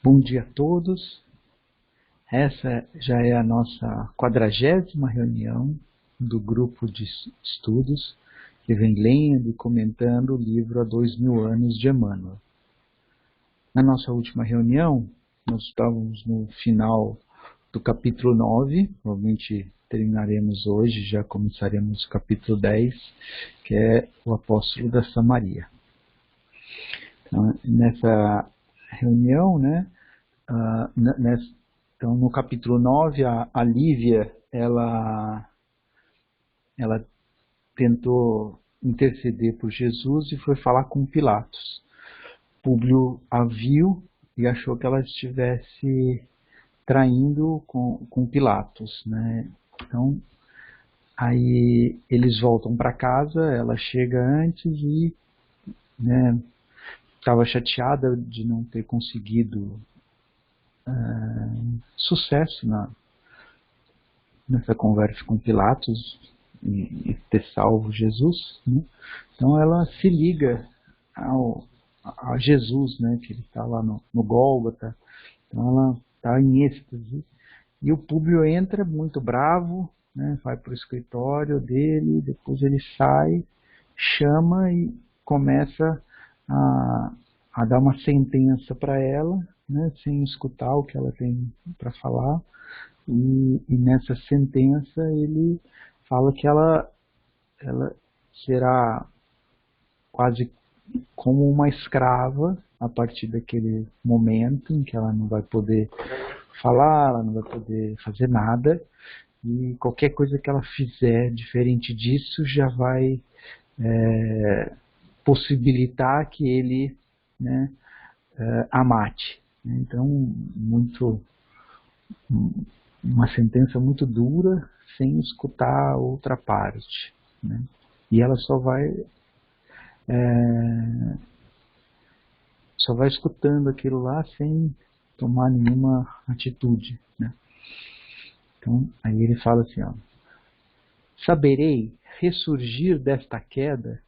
Bom dia a todos. Essa já é a nossa 40ª reunião do grupo de estudos que vem lendo e comentando o livro Há 2000 anos de Emmanuel. Na nossa última reunião, nós estávamos no final do capítulo 9, provavelmente terminaremos hoje, já começaremos o capítulo 10, que é o Apóstolo da Samaria. Então, nessa reunião, então, no capítulo 9, a Lívia, ela tentou interceder por Jesus e foi falar com Pilatos. Públio a viu e achou que ela estivesse traindo com Pilatos, né? Então, aí eles voltam para casa, ela chega antes e estava chateada de não ter conseguido sucesso nessa conversa com Pilatos e ter salvo Jesus, né? Então ela se liga a Jesus, né, que ele está lá no Gólgota. Então ela está em êxtase e o Públio entra muito bravo, né, vai para o escritório dele, depois ele sai, chama e começa a dar uma sentença para ela, né, sem escutar o que ela tem para falar. E nessa sentença ele fala que ela será quase como uma escrava a partir daquele momento em que ela não vai poder falar, ela não vai poder fazer nada, e qualquer coisa que ela fizer diferente disso já vai possibilitar que ele, né, a mate. Então, uma sentença muito dura, sem escutar a outra parte, né? E ela só vai escutando aquilo lá sem tomar nenhuma atitude, né? Então, aí ele fala assim, ó: saberei ressurgir desta queda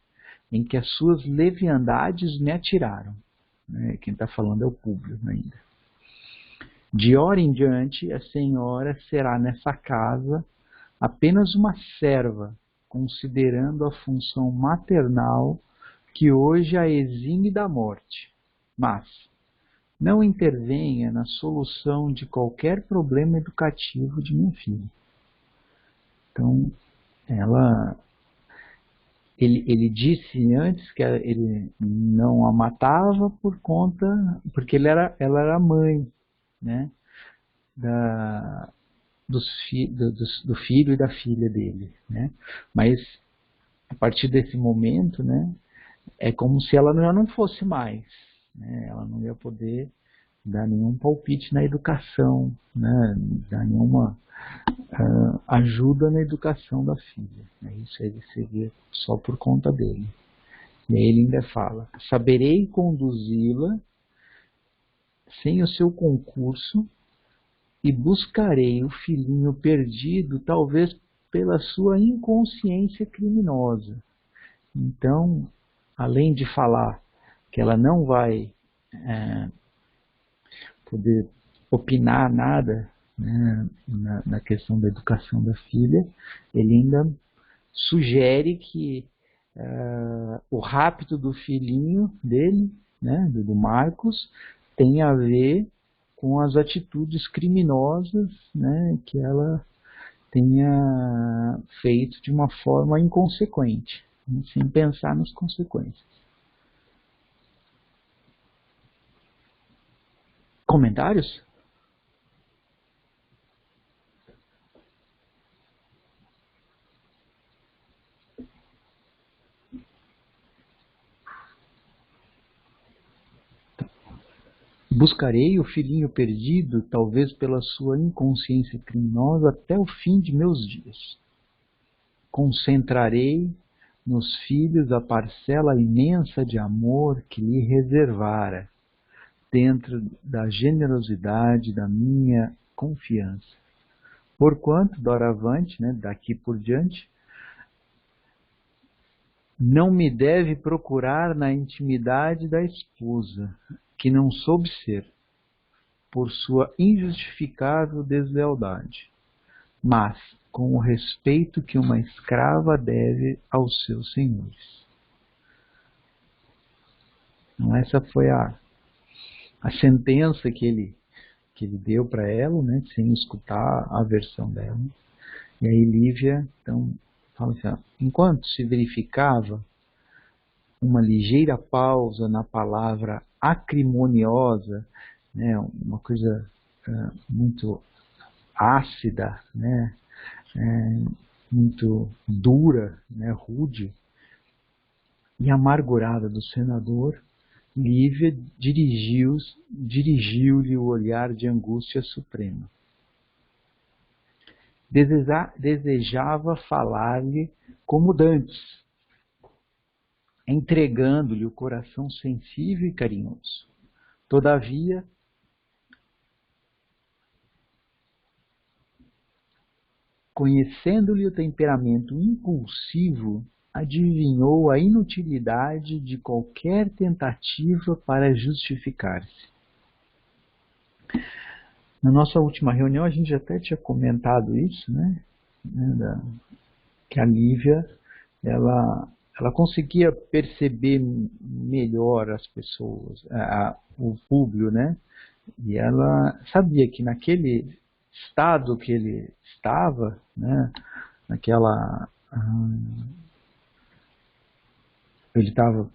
em que as suas leviandades me atiraram. Né? Quem está falando é o Públio ainda. De hora em diante, a senhora será nessa casa apenas uma serva, considerando a função maternal que hoje a exime da morte. Mas não intervenha na solução de qualquer problema educativo de minha filha. Então, ele disse antes que ele não a matava porque ela era mãe, né, do filho e da filha dele, né? Mas a partir desse momento, né, é como se ela já não fosse mais, né? Ela não ia poder dar nenhum palpite na educação, né? Dar nenhuma ajuda na educação da filha, né? Isso ele seria só por conta dele. E aí ele ainda fala: saberei conduzi-la sem o seu concurso e buscarei o filhinho perdido, talvez pela sua inconsciência criminosa. Então, além de falar que ela não vai poder opinar nada, né, na questão da educação da filha, ele ainda sugere que o rapto do filhinho dele, né, do Marcos, tem a ver com as atitudes criminosas, né, que ela tenha feito de uma forma inconsequente, né, sem pensar nas consequências. Comentários? Buscarei o filhinho perdido, talvez pela sua inconsciência criminosa, até o fim de meus dias. Concentrarei nos filhos a parcela imensa de amor que lhe reservara, dentro da generosidade da minha confiança. Porquanto, doravante, né, daqui por diante, não me deve procurar na intimidade da esposa, que não soube ser, por sua injustificável deslealdade, mas com o respeito que uma escrava deve aos seus senhores. Então, essa foi a sentença que ele deu para ela, né, sem escutar a versão dela. E aí Lívia, então, fala assim, ó, enquanto se verificava uma ligeira pausa na palavra acrimoniosa, né, uma coisa muito ácida, né, muito dura, né, rude e amargurada do senador, Lívia dirigiu-lhe o olhar de angústia suprema. Desejava falar-lhe como dantes, entregando-lhe o coração sensível e carinhoso. Todavia, conhecendo-lhe o temperamento impulsivo, adivinhou a inutilidade de qualquer tentativa para justificar-se. Na nossa última reunião, a gente até tinha comentado isso, né? Que a Lívia, ela conseguia perceber melhor as pessoas, o Públio, né? E ela sabia que naquele estado que ele estava, né? Ele estava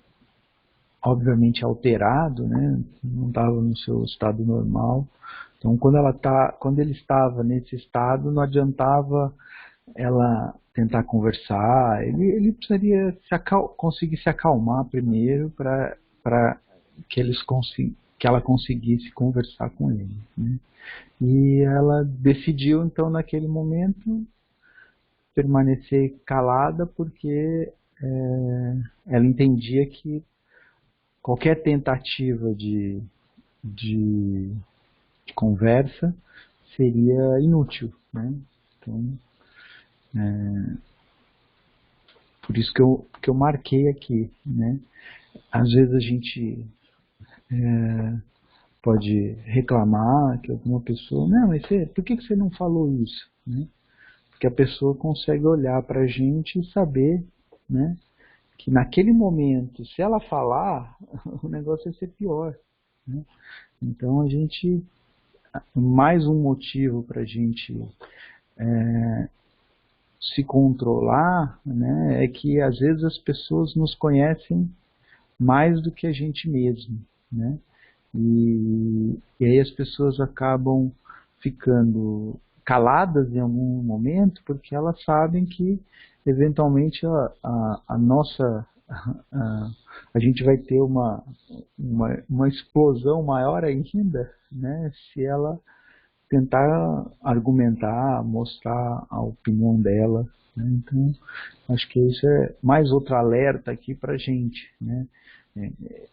obviamente alterado, né? Não estava no seu estado normal. Então, quando ele estava nesse estado, não adiantava ela tentar conversar. Ele precisaria conseguir se acalmar primeiro para que ela conseguisse conversar com ele, né? E ela decidiu, então, naquele momento, permanecer calada, porque ela entendia que qualquer tentativa de conversa seria inútil, né? Então, por isso que eu marquei aqui, né? Às vezes a gente pode reclamar que alguma pessoa, não, mas por que você não falou isso, né? Porque a pessoa consegue olhar para a gente e saber, né, que naquele momento, se ela falar, o negócio vai ser pior, né? Então mais um motivo para a gente se controlar, né, é que às vezes as pessoas nos conhecem mais do que a gente mesmo, né? E aí as pessoas acabam ficando caladas em algum momento porque elas sabem que eventualmente a nossa a gente vai ter uma explosão maior ainda, né, se ela tentar argumentar, mostrar a opinião dela, né? Então, acho que isso é mais outro alerta aqui para a gente, né?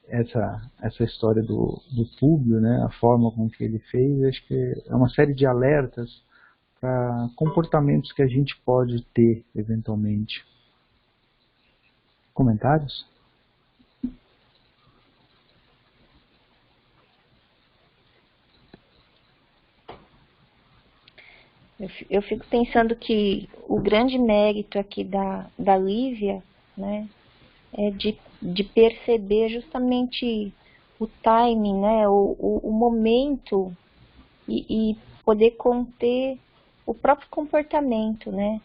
Essa história do Públio, né? A forma com que ele fez, acho que é uma série de alertas para comportamentos que a gente pode ter eventualmente. Comentários? Eu fico pensando que o grande mérito aqui da Lívia, né, é de perceber justamente o timing, né, o momento e poder conter o próprio comportamento, né?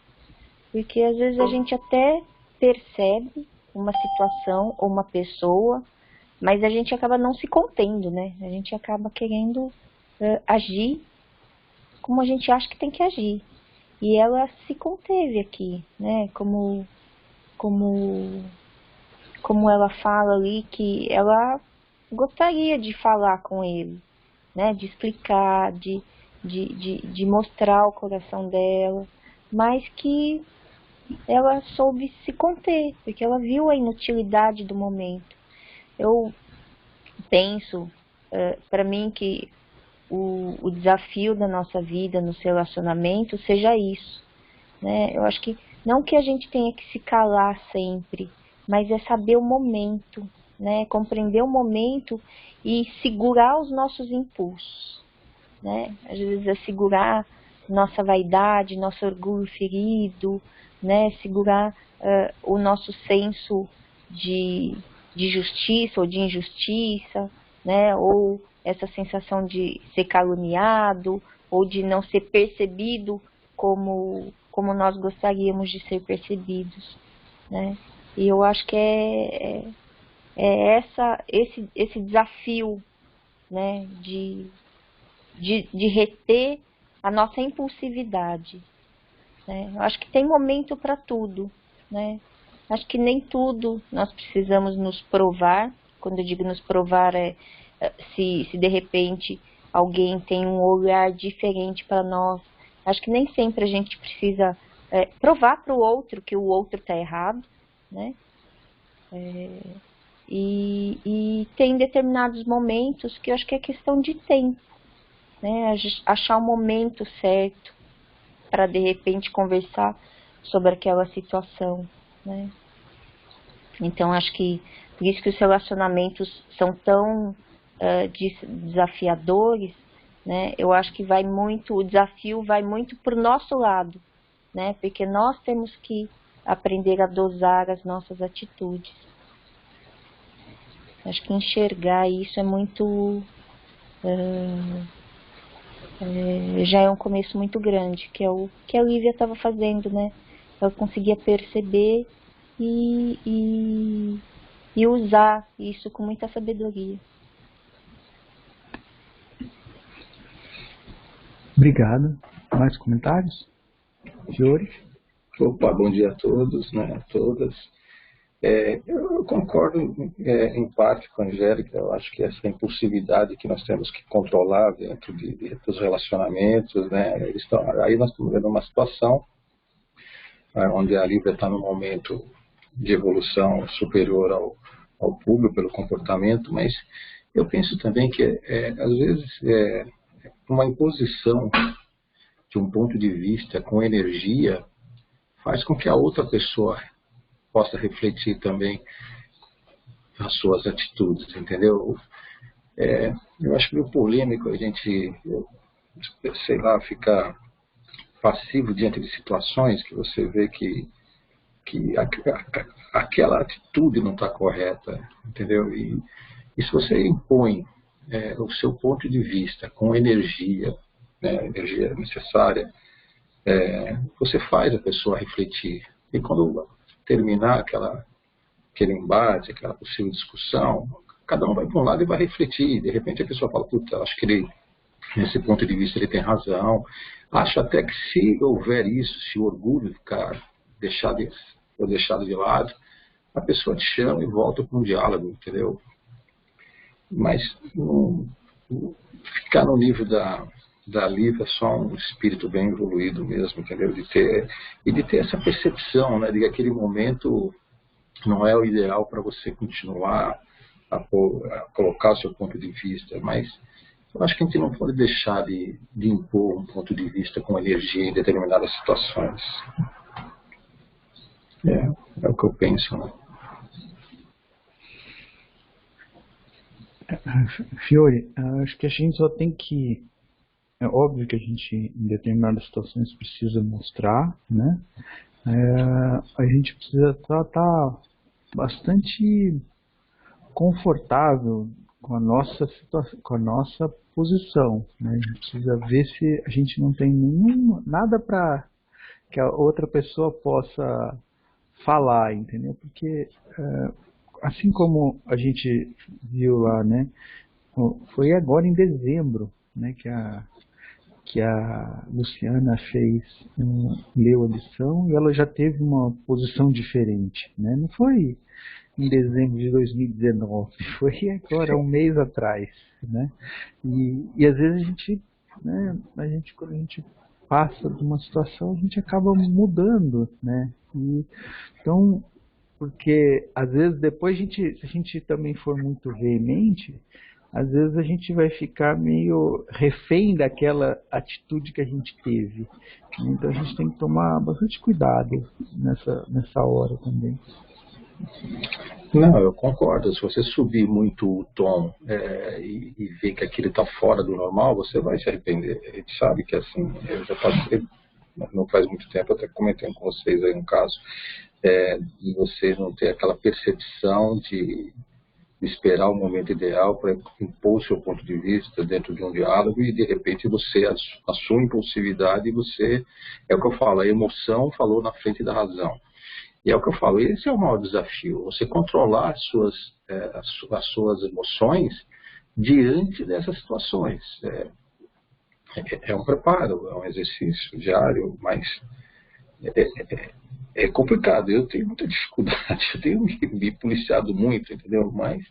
Porque às vezes a gente até percebe uma situação ou uma pessoa, mas a gente acaba não se contendo, né? A gente acaba querendo agir como a gente acha que tem que agir. E ela se conteve aqui, né? Como ela fala ali, que ela gostaria de falar com ele, né? De explicar, de mostrar o coração dela, mas que ela soube se conter, porque ela viu a inutilidade do momento. Eu penso, para mim, que o desafio da nossa vida nos relacionamentos seja isso, né? Eu acho que não que a gente tenha que se calar sempre, mas é saber o momento, né? Compreender o momento e segurar os nossos impulsos. né? Às vezes é segurar nossa vaidade, nosso orgulho ferido, né? Segurar o nosso senso de justiça ou de injustiça, né? Ou essa sensação de ser caluniado, ou de não ser percebido como nós gostaríamos de ser percebidos, né? E eu acho que esse desafio, né, de reter a nossa impulsividade, né? Eu acho que tem momento para tudo, né? Acho que nem tudo nós precisamos nos provar. Quando eu digo nos provar, se de repente alguém tem um olhar diferente para nós. Acho que nem sempre a gente precisa provar para o outro que o outro está errado, né? E tem determinados momentos que eu acho que é questão de tempo, né? Achar o momento certo para de repente conversar sobre aquela situação, né? Então acho que por isso que os relacionamentos são tão desafiadores, né? Eu acho que o desafio vai muito para o nosso lado, né? Porque nós temos que aprender a dosar as nossas atitudes. Acho que enxergar isso é muito já é um começo muito grande, que é o que a Lívia estava fazendo, né? Ela conseguia perceber e usar isso com muita sabedoria. Obrigado. Mais comentários? Fiore? Opa, bom dia a todos, né, a todas. Eu concordo em parte com a Angélica. Eu acho que essa impulsividade que nós temos que controlar dentro dos relacionamentos, né, aí nós estamos vendo uma situação onde a Lívia está num momento de evolução superior ao público pelo comportamento, mas eu penso também que às vezes uma imposição de um ponto de vista com energia faz com que a outra pessoa possa refletir também as suas atitudes, entendeu? Eu acho meio polêmico a gente, sei lá, ficar passivo diante de situações que você vê que aquela atitude não está correta, entendeu? E se você impõe o seu ponto de vista com energia, né, energia necessária, você faz a pessoa refletir. E quando terminar aquele embate, aquela possível discussão, cada um vai para um lado e vai refletir. De repente a pessoa fala, puta, acho que ele, nesse ponto de vista, ele tem razão. Acho até que se houver isso, se o orgulho ficar deixado de lado, a pessoa te chama e volta para um diálogo, entendeu? Mas ficar no nível da Lívia é só um espírito bem evoluído mesmo, entendeu? De ter essa percepção, né, de que aquele momento não é o ideal para você continuar a colocar o seu ponto de vista, mas eu acho que a gente não pode deixar de impor um ponto de vista com energia em determinadas situações. É o que eu penso, né? Fiore, acho que a gente só tem que... É óbvio que a gente, em determinadas situações, precisa mostrar, né? A gente precisa estar bastante confortável com a nossa situação, com a nossa posição, né? A gente precisa ver se a gente não tem nada para que a outra pessoa possa falar, entendeu? Porque assim como a gente viu lá, né? Foi agora em dezembro, né? Que a Luciana leu a lição e ela já teve uma posição diferente, né? Não foi em dezembro de 2019, foi agora, um mês atrás, né? E às vezes a gente, né, quando a gente passa de uma situação, a gente acaba mudando, né? Então, porque às vezes depois se a gente também for muito veemente, às vezes a gente vai ficar meio refém daquela atitude que a gente teve. Então a gente tem que tomar bastante cuidado nessa hora também. Não, eu concordo. Se você subir muito o tom e ver que aquilo está fora do normal, você vai se arrepender. A gente sabe que assim, eu já passei, não faz muito tempo, eu até comentei com vocês aí um caso, de você não ter aquela percepção de esperar o momento ideal para impor o seu ponto de vista dentro de um diálogo e de repente você, a sua impulsividade, você, é o que eu falo, a emoção falou na frente da razão. E é o que eu falo, esse é o maior desafio, você controlar as suas emoções diante dessas situações. É um preparo, é um exercício diário, mas é complicado. Eu tenho muita dificuldade, eu tenho me policiado muito, entendeu? Mas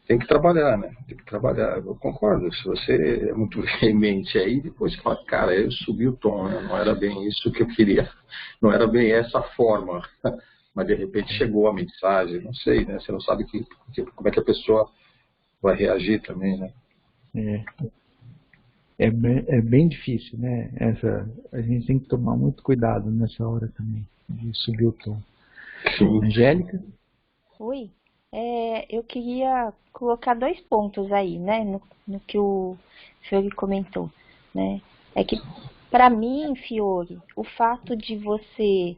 tem que trabalhar, né? Tem que trabalhar. Eu concordo. Se você é muito veemente aí, depois você fala, cara, eu subi o tom, né? Não era bem isso que eu queria. Não era bem essa forma. Mas de repente chegou a mensagem, não sei, né? Você não sabe como é que a pessoa vai reagir também, né? É bem difícil, né? A gente tem que tomar muito cuidado nessa hora também, de subir o tom. Sim. Angélica? Oi. Eu queria colocar 2 pontos aí, né, no que o Fiore comentou, né? É que, para mim, Fiore, o fato de você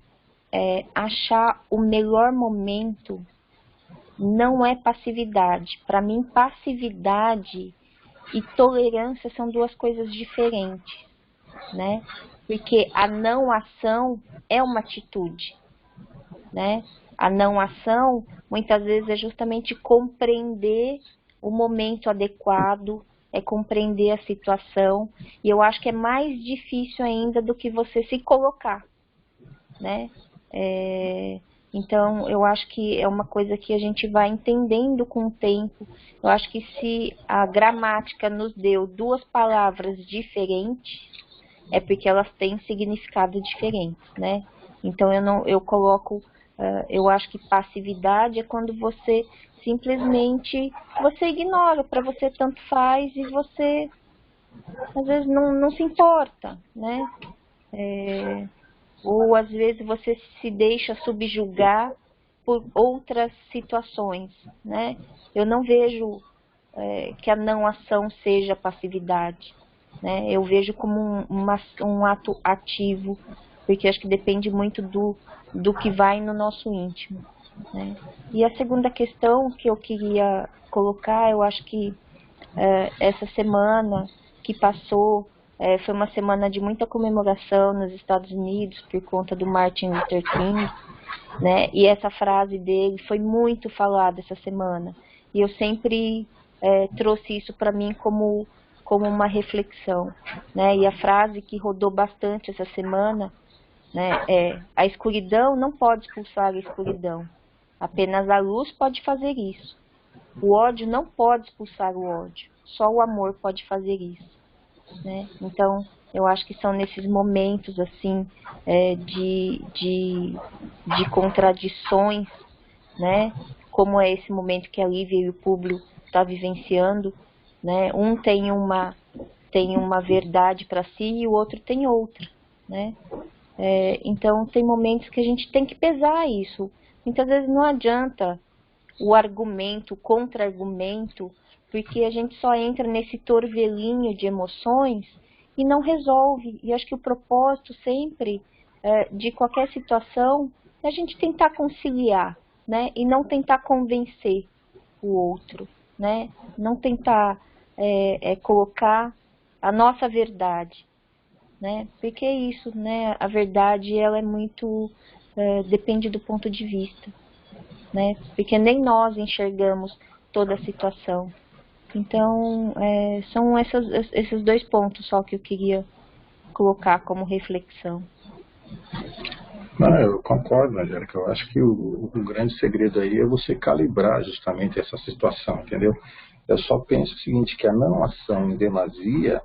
achar o melhor momento não é passividade. Para mim, passividade e tolerância são 2 coisas diferentes, né? Porque a não ação é uma atitude, né? A não ação, muitas vezes, é justamente compreender o momento adequado, é compreender a situação, e eu acho que é mais difícil ainda do que você se colocar, né? Então, eu acho que é uma coisa que a gente vai entendendo com o tempo. Eu acho que se a gramática nos deu 2 palavras diferentes, é porque elas têm significado diferentes, né? Então, eu coloco... eu acho que passividade é quando você simplesmente ignora, para você tanto faz e você às vezes não se importa, né? Ou às vezes você se deixa subjugar por outras situações, né? Eu não vejo que a não ação seja passividade, né? Eu vejo como um ato ativo, porque acho que depende muito do que vai no nosso íntimo, né? E a segunda questão que eu queria colocar, eu acho que essa semana que passou foi uma semana de muita comemoração nos Estados Unidos por conta do Martin Luther King, né? E essa frase dele foi muito falada essa semana. E eu sempre trouxe isso para mim como uma reflexão, né? E a frase que rodou bastante essa semana, né, a escuridão não pode expulsar a escuridão. Apenas a luz pode fazer isso. O ódio não pode expulsar o ódio. Só o amor pode fazer isso, né? Então, eu acho que são nesses momentos assim de contradições, né? Como é esse momento que a Lívia e o Públio está vivenciando, né? Um tem uma verdade para si e o outro tem outra, né? Então, tem momentos que a gente tem que pesar isso. Muitas vezes não adianta o argumento, o contra-argumento, porque a gente só entra nesse torvelinho de emoções e não resolve. E acho que o propósito sempre de qualquer situação é a gente tentar conciliar, né? E não tentar convencer o outro, né? Não tentar colocar a nossa verdade, né? Porque é isso, né? A verdade, ela é muito... depende do ponto de vista, né? Porque nem nós enxergamos toda a situação. Então, são esses 2 pontos só que eu queria colocar como reflexão. Não, eu concordo, Angélica. Eu acho que o grande segredo aí é você calibrar justamente essa situação, entendeu? Eu só penso o seguinte, que a não ação em demasia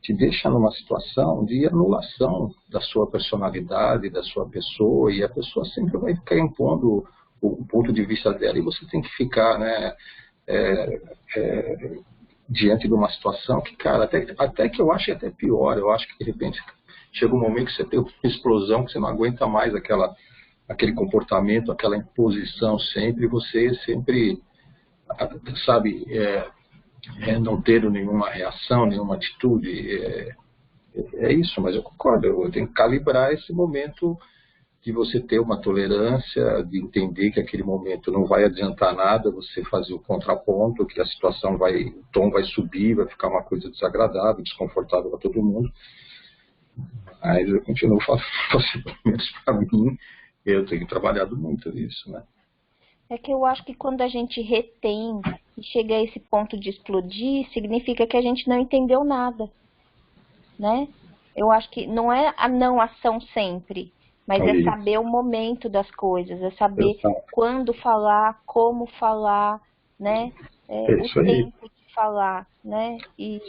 te deixa numa situação de anulação da sua personalidade, da sua pessoa, e a pessoa sempre vai ficar impondo o ponto de vista dela, e você tem que ficar, né, diante de uma situação que, cara, até que eu acho até pior. Eu acho que, de repente, chega um momento que você tem uma explosão, que você não aguenta mais aquele comportamento, aquela imposição sempre, você sempre, sabe, não ter nenhuma reação, nenhuma atitude. É isso, mas eu concordo, eu tenho que calibrar esse momento de você ter uma tolerância, de entender que aquele momento não vai adiantar nada, você fazer o contraponto, que a situação o tom vai subir, vai ficar uma coisa desagradável, desconfortável para todo mundo. Mas eu continuo falando, pelo menos para mim, eu tenho trabalhado muito nisso, né? É que eu acho que quando a gente retém e chega a esse ponto de explodir, significa que a gente não entendeu nada, né? Eu acho que não é a não ação sempre, mas é saber o momento das coisas, é saber quando falar, como falar, né? O tempo de falar, né? E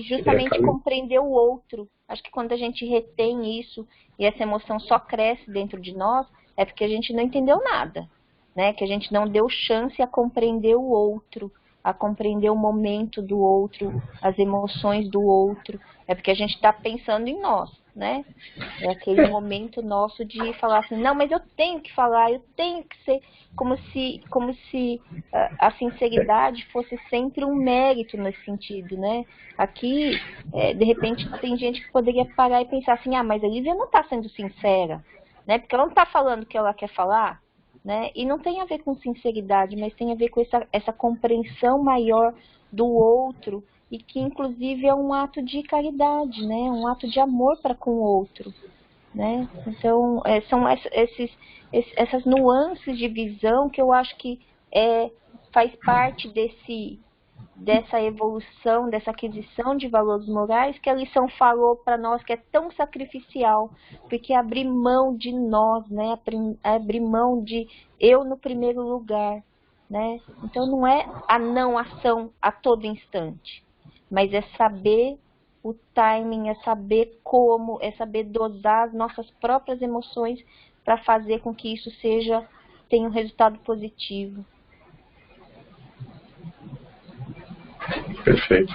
justamente compreender o outro. Acho que quando a gente retém isso e essa emoção só cresce dentro de nós, é porque a gente não entendeu nada, né? Que a gente não deu chance a compreender o outro, a compreender o momento do outro, as emoções do outro. É porque a gente está pensando em nós, né? É aquele momento nosso de falar assim, não, mas eu tenho que falar, eu tenho que ser, como se a sinceridade fosse sempre um mérito nesse sentido, né? Aqui, de repente, tem gente que poderia parar e pensar assim, mas a Lívia não está sendo sincera, né? Porque ela não está falando o que ela quer falar, né? E não tem a ver com sinceridade, mas tem a ver com essa compreensão maior do outro, e que inclusive é um ato de caridade, né? Um ato de amor para com o outro, né? Então, são essas nuances de visão que eu acho que faz parte dessa evolução, dessa aquisição de valores morais que a lição falou para nós que é tão sacrificial, porque é abrir mão de nós, né? Abrir mão de eu no primeiro lugar, né? Então não é a não ação a todo instante, mas é saber o timing, é saber como, é saber dosar as nossas próprias emoções para fazer com que isso tenha um resultado positivo. Perfeito.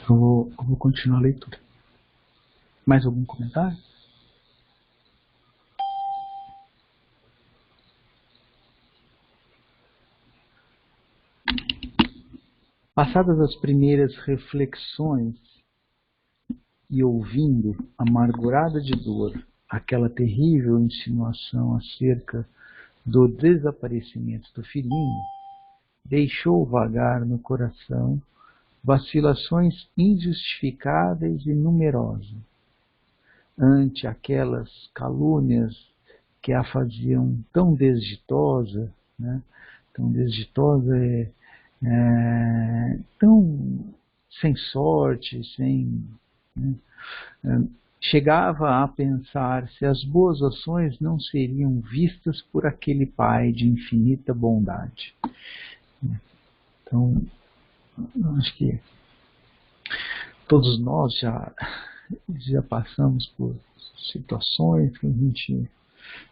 Eu vou continuar a leitura. Mais algum comentário? Passadas as primeiras reflexões e ouvindo, amargurada de dor, aquela terrível insinuação acerca do desaparecimento do filhinho, deixou vagar no coração vacilações injustificáveis e numerosas. Ante aquelas calúnias que a faziam tão desditosa, né? Tão desditosa tão sem sorte, né? Chegava a pensar se as boas ações não seriam vistas por aquele Pai de infinita bondade. Então, acho que todos nós já passamos por situações que a gente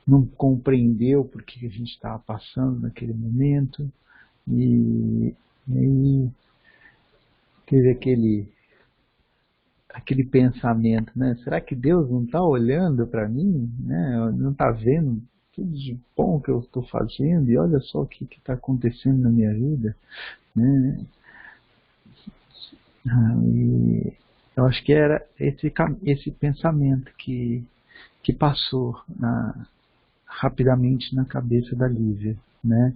não compreendeu porque a gente estava passando naquele momento, e aí teve aquele pensamento, né? Será que Deus não está olhando para mim, né? Não está vendo tudo de bom que eu estou fazendo, e olha só o que está acontecendo na minha vida, né? E eu acho que era esse pensamento que passou rapidamente na cabeça da Lívia, né?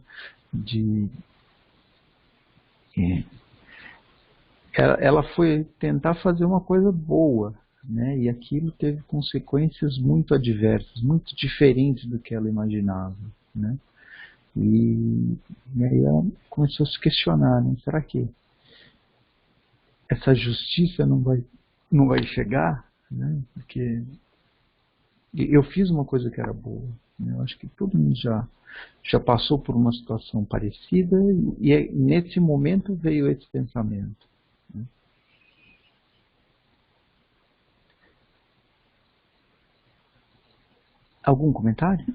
Ela foi tentar fazer uma coisa boa, né? E aquilo teve consequências muito adversas, muito diferentes do que ela imaginava, né? E aí ela começou a se questionar, né? Será que essa justiça não vai chegar, né? Porque eu fiz uma coisa que era boa, né? Eu acho que todo mundo já passou por uma situação parecida, e nesse momento veio esse pensamento, né? Algum comentário?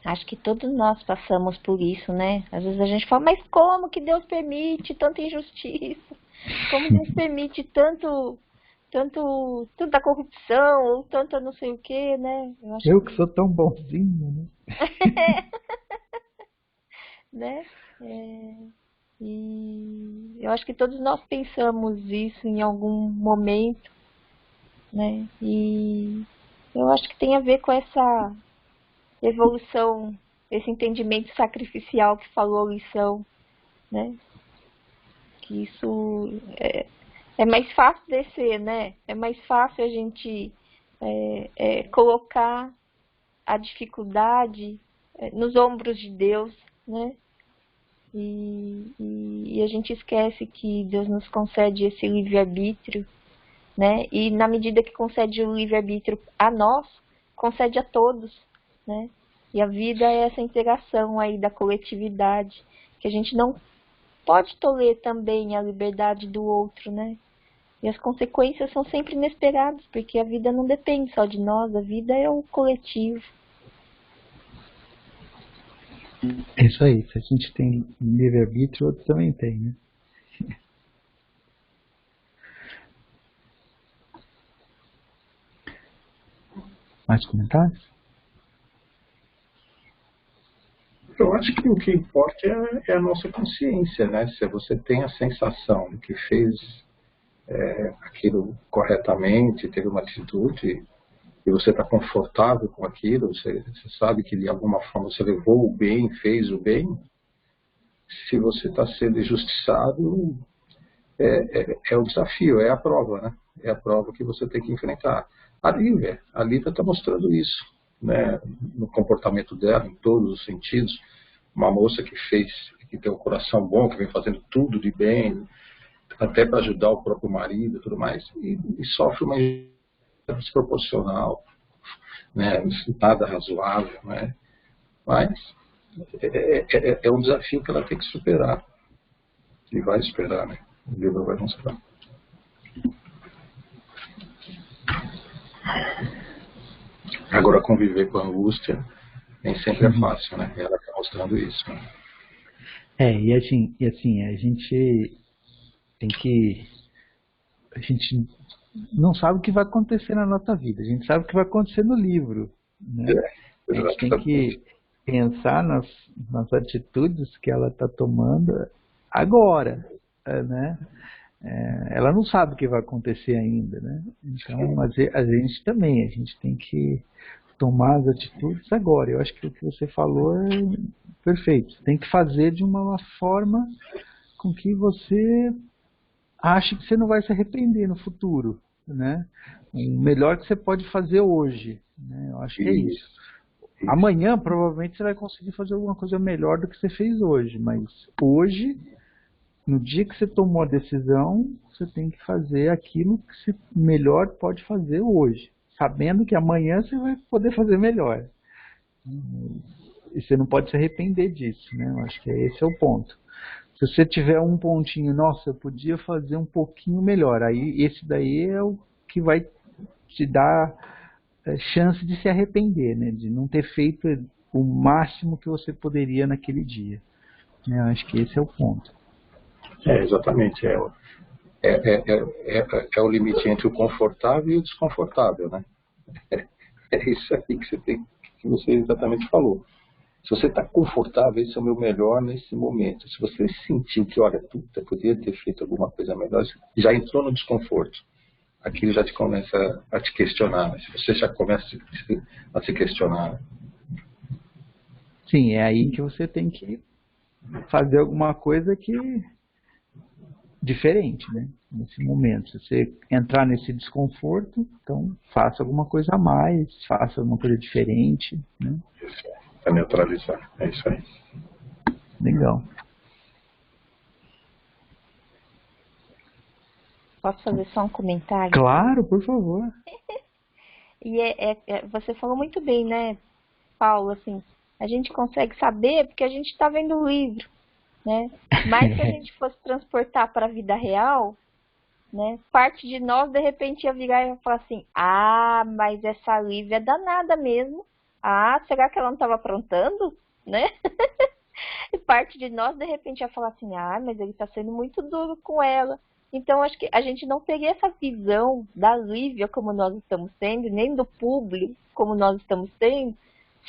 Acho que todos nós passamos por isso, né? Às vezes a gente fala, mas como que Deus permite tanta injustiça? Como Deus permite tanta corrupção, ou tanta não sei o quê, né? Eu que sou tão bonzinho, né? Né? E eu acho que todos nós pensamos isso em algum momento, né? E eu acho que tem a ver com essa evolução, esse entendimento sacrificial que falou a lição, né? Que isso é mais fácil descer, né? É mais fácil a gente colocar a dificuldade nos ombros de Deus, né? E a gente esquece que Deus nos concede esse livre-arbítrio, né? E na medida que concede o livre-arbítrio a nós, concede a todos, né? E a vida é essa integração aí da coletividade, que a gente não pode toler também a liberdade do outro, né? E as consequências são sempre inesperadas, porque a vida não depende só de nós, a vida é o coletivo. É isso aí, se a gente tem livre-arbítrio, outro também tem, né? Mais comentários? Eu acho que o que importa é a nossa consciência, né? Se você tem a sensação de que fez aquilo corretamente, teve uma atitude, e você está confortável com aquilo, você sabe que de alguma forma você levou o bem, fez o bem, se você está sendo injustiçado, é o desafio, é a prova, né? É a prova que você tem que enfrentar. A Lívia está mostrando isso, né? No comportamento dela, em todos os sentidos. Uma moça que tem um coração bom, que vem fazendo tudo de bem, até para ajudar o próprio marido e tudo mais, e sofre uma injustiça desproporcional, né? Nada razoável, né? Mas é um desafio que ela tem que superar, e vai esperar, né? O livro vai mostrar. Agora, conviver com a angústia nem sempre é fácil, né? Ela está mostrando isso, né? E assim, a gente tem que... A gente não sabe o que vai acontecer na nossa vida, a gente sabe o que vai acontecer no livro, né? A gente tem que pensar nas atitudes que ela está tomando agora, né? Ela não sabe o que vai acontecer ainda, né? Então, a gente também, a gente tem que tomar as atitudes agora. Eu acho que o que você falou é perfeito. Você tem que fazer de uma forma com que você ache que você não vai se arrepender no futuro, né? O melhor que você pode fazer hoje, né? Eu acho que é isso. Amanhã, provavelmente, você vai conseguir fazer alguma coisa melhor do que você fez hoje, mas hoje, no dia que você tomou a decisão, você tem que fazer aquilo que você melhor pode fazer hoje, sabendo que amanhã você vai poder fazer melhor. E você não pode se arrepender disso, né? Eu acho que esse é o ponto. Se você tiver um pontinho, nossa, eu podia fazer um pouquinho melhor, aí esse daí é o que vai te dar chance de se arrepender, né? De não ter feito o máximo que você poderia naquele dia. Eu acho que esse é o ponto. Exatamente. É o limite entre o confortável e o desconfortável, né? É isso aí que você exatamente falou. Se você está confortável, esse é o meu melhor nesse momento. Se você sentiu que, olha, puta, poderia ter feito alguma coisa melhor, já entrou no desconforto. Aquilo já te começa a te questionar. Né? Se você já começa a se questionar. Sim, é aí que você tem que fazer alguma coisa diferente, né? Nesse momento. Se você entrar nesse desconforto, então faça alguma coisa a mais, faça alguma coisa diferente, né? Para neutralizar. É isso aí. Legal. Posso fazer só um comentário? Claro, por favor. E você falou muito bem, né, Paulo? Assim, a gente consegue saber porque a gente está vendo o livro, né? Mas se a gente fosse transportar para a vida real, né, parte de nós de repente ia virar e ia falar assim: ah, mas essa Lívia é danada mesmo. Ah, será que ela não estava aprontando? Né? E parte de nós, de repente, ia falar assim, ah, mas ele está sendo muito duro com ela. Então, acho que a gente não teria essa visão da Lívia como nós estamos tendo, nem do público como nós estamos tendo,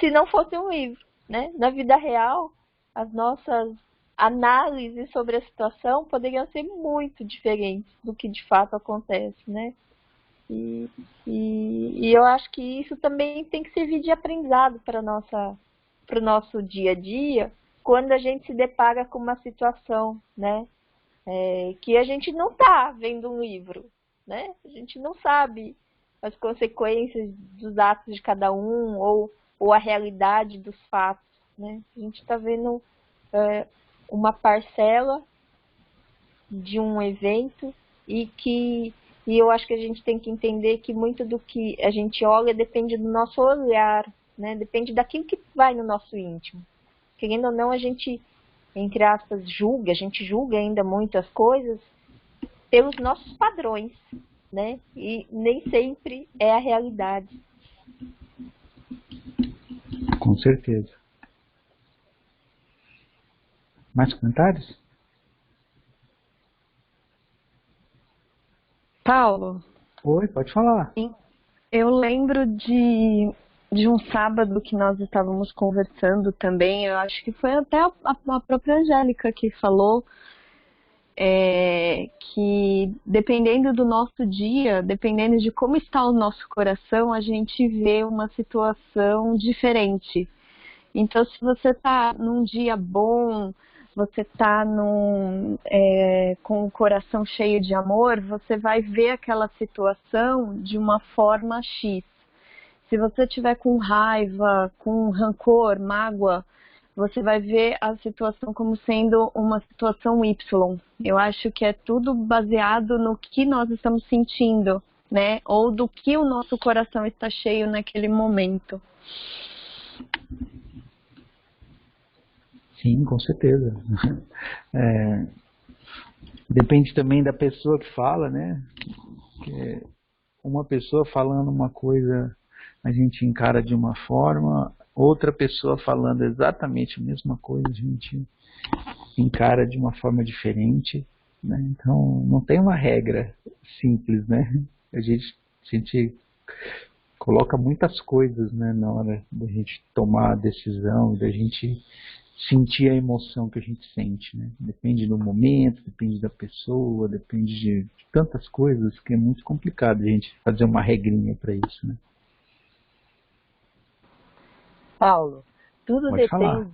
se não fosse um livro, né? Na vida real, as nossas análises sobre a situação poderiam ser muito diferentes do que de fato acontece, né? E, e eu acho que isso também tem que servir de aprendizado para o nosso dia a dia, quando a gente se depara com uma situação, né, que a gente não está vendo um livro, né? A gente não sabe as consequências dos atos de cada um ou a realidade dos fatos, né? A gente está vendo uma parcela de um evento e eu acho que a gente tem que entender que muito do que a gente olha depende do nosso olhar, né? Depende daquilo que vai no nosso íntimo. Querendo ou não, a gente, entre aspas, julga, a gente julga ainda muitas coisas pelos nossos padrões, né? E nem sempre é a realidade. Com certeza. Mais comentários? Paulo, Oi, pode falar. eu lembro de um sábado que nós estávamos conversando também, eu acho que foi até a própria Angélica que falou, que dependendo do nosso dia, dependendo de como está o nosso coração, a gente vê uma situação diferente. Então, se você está num dia bom, você está com o coração cheio de amor, você vai ver aquela situação de uma forma X. Se você estiver com raiva, com rancor, mágoa, você vai ver a situação como sendo uma situação Y. Eu acho que é tudo baseado no que nós estamos sentindo, né? Ou do que o nosso coração está cheio naquele momento. Sim, com certeza. Depende também da pessoa que fala, né? Que uma pessoa falando uma coisa a gente encara de uma forma, outra pessoa falando exatamente a mesma coisa a gente encara de uma forma diferente, né? Então não tem uma regra simples, né? A gente coloca muitas coisas, né, na hora da gente tomar a decisão, da gente sentir a emoção que a gente sente, né? Depende do momento, depende da pessoa, depende de tantas coisas que é muito complicado a gente fazer uma regrinha para isso, né? Paulo, tudo Pode falar.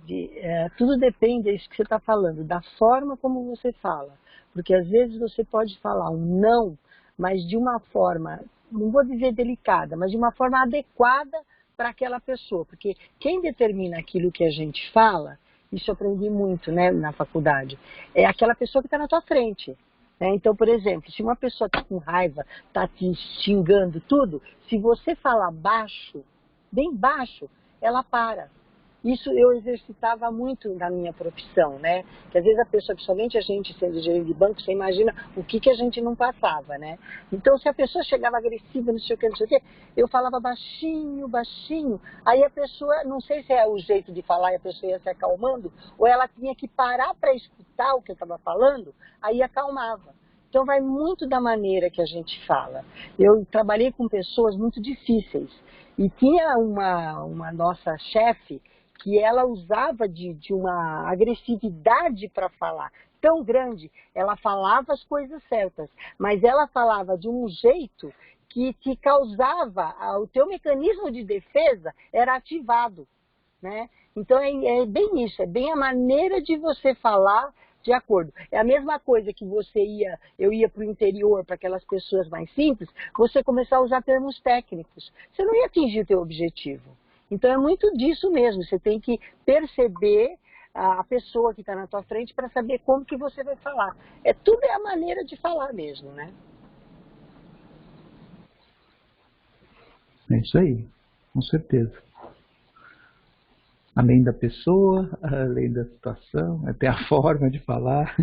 depende, é isso que você está falando, da forma como você fala. Porque às vezes você pode falar um não, mas de uma forma, não vou dizer delicada, mas de uma forma adequada para aquela pessoa. Porque quem determina aquilo que a gente fala, isso eu aprendi muito, né, na faculdade, é aquela pessoa que está na tua frente. Então, por exemplo, se uma pessoa está com raiva, está te xingando tudo, se você falar baixo, bem baixo, ela para. Isso eu exercitava muito na minha profissão, né? Que às vezes a pessoa, principalmente a gente sendo gerente de banco, você imagina o que a gente não passava, né? Então, se a pessoa chegava agressiva, não sei o que, não sei o que, eu falava baixinho, baixinho. Aí a pessoa, não sei se é o jeito de falar e a pessoa ia se acalmando, ou ela tinha que parar para escutar o que eu estava falando, aí acalmava. Então, vai muito da maneira que a gente fala. Eu trabalhei com pessoas muito difíceis. E tinha uma nossa chefe que ela usava de uma agressividade para falar tão grande. Ela falava as coisas certas, mas ela falava de um jeito que te causava, o teu mecanismo de defesa era ativado, né? Então é bem isso, é bem a maneira de você falar de acordo. É a mesma coisa que eu ia para o interior, para aquelas pessoas mais simples, você começar a usar termos técnicos. Você não ia atingir o teu objetivo. Então é muito disso mesmo, você tem que perceber a pessoa que está na tua frente para saber como que você vai falar. Tudo é a maneira de falar mesmo, né? É isso aí, com certeza. Além da pessoa, além da situação, até a forma de falar.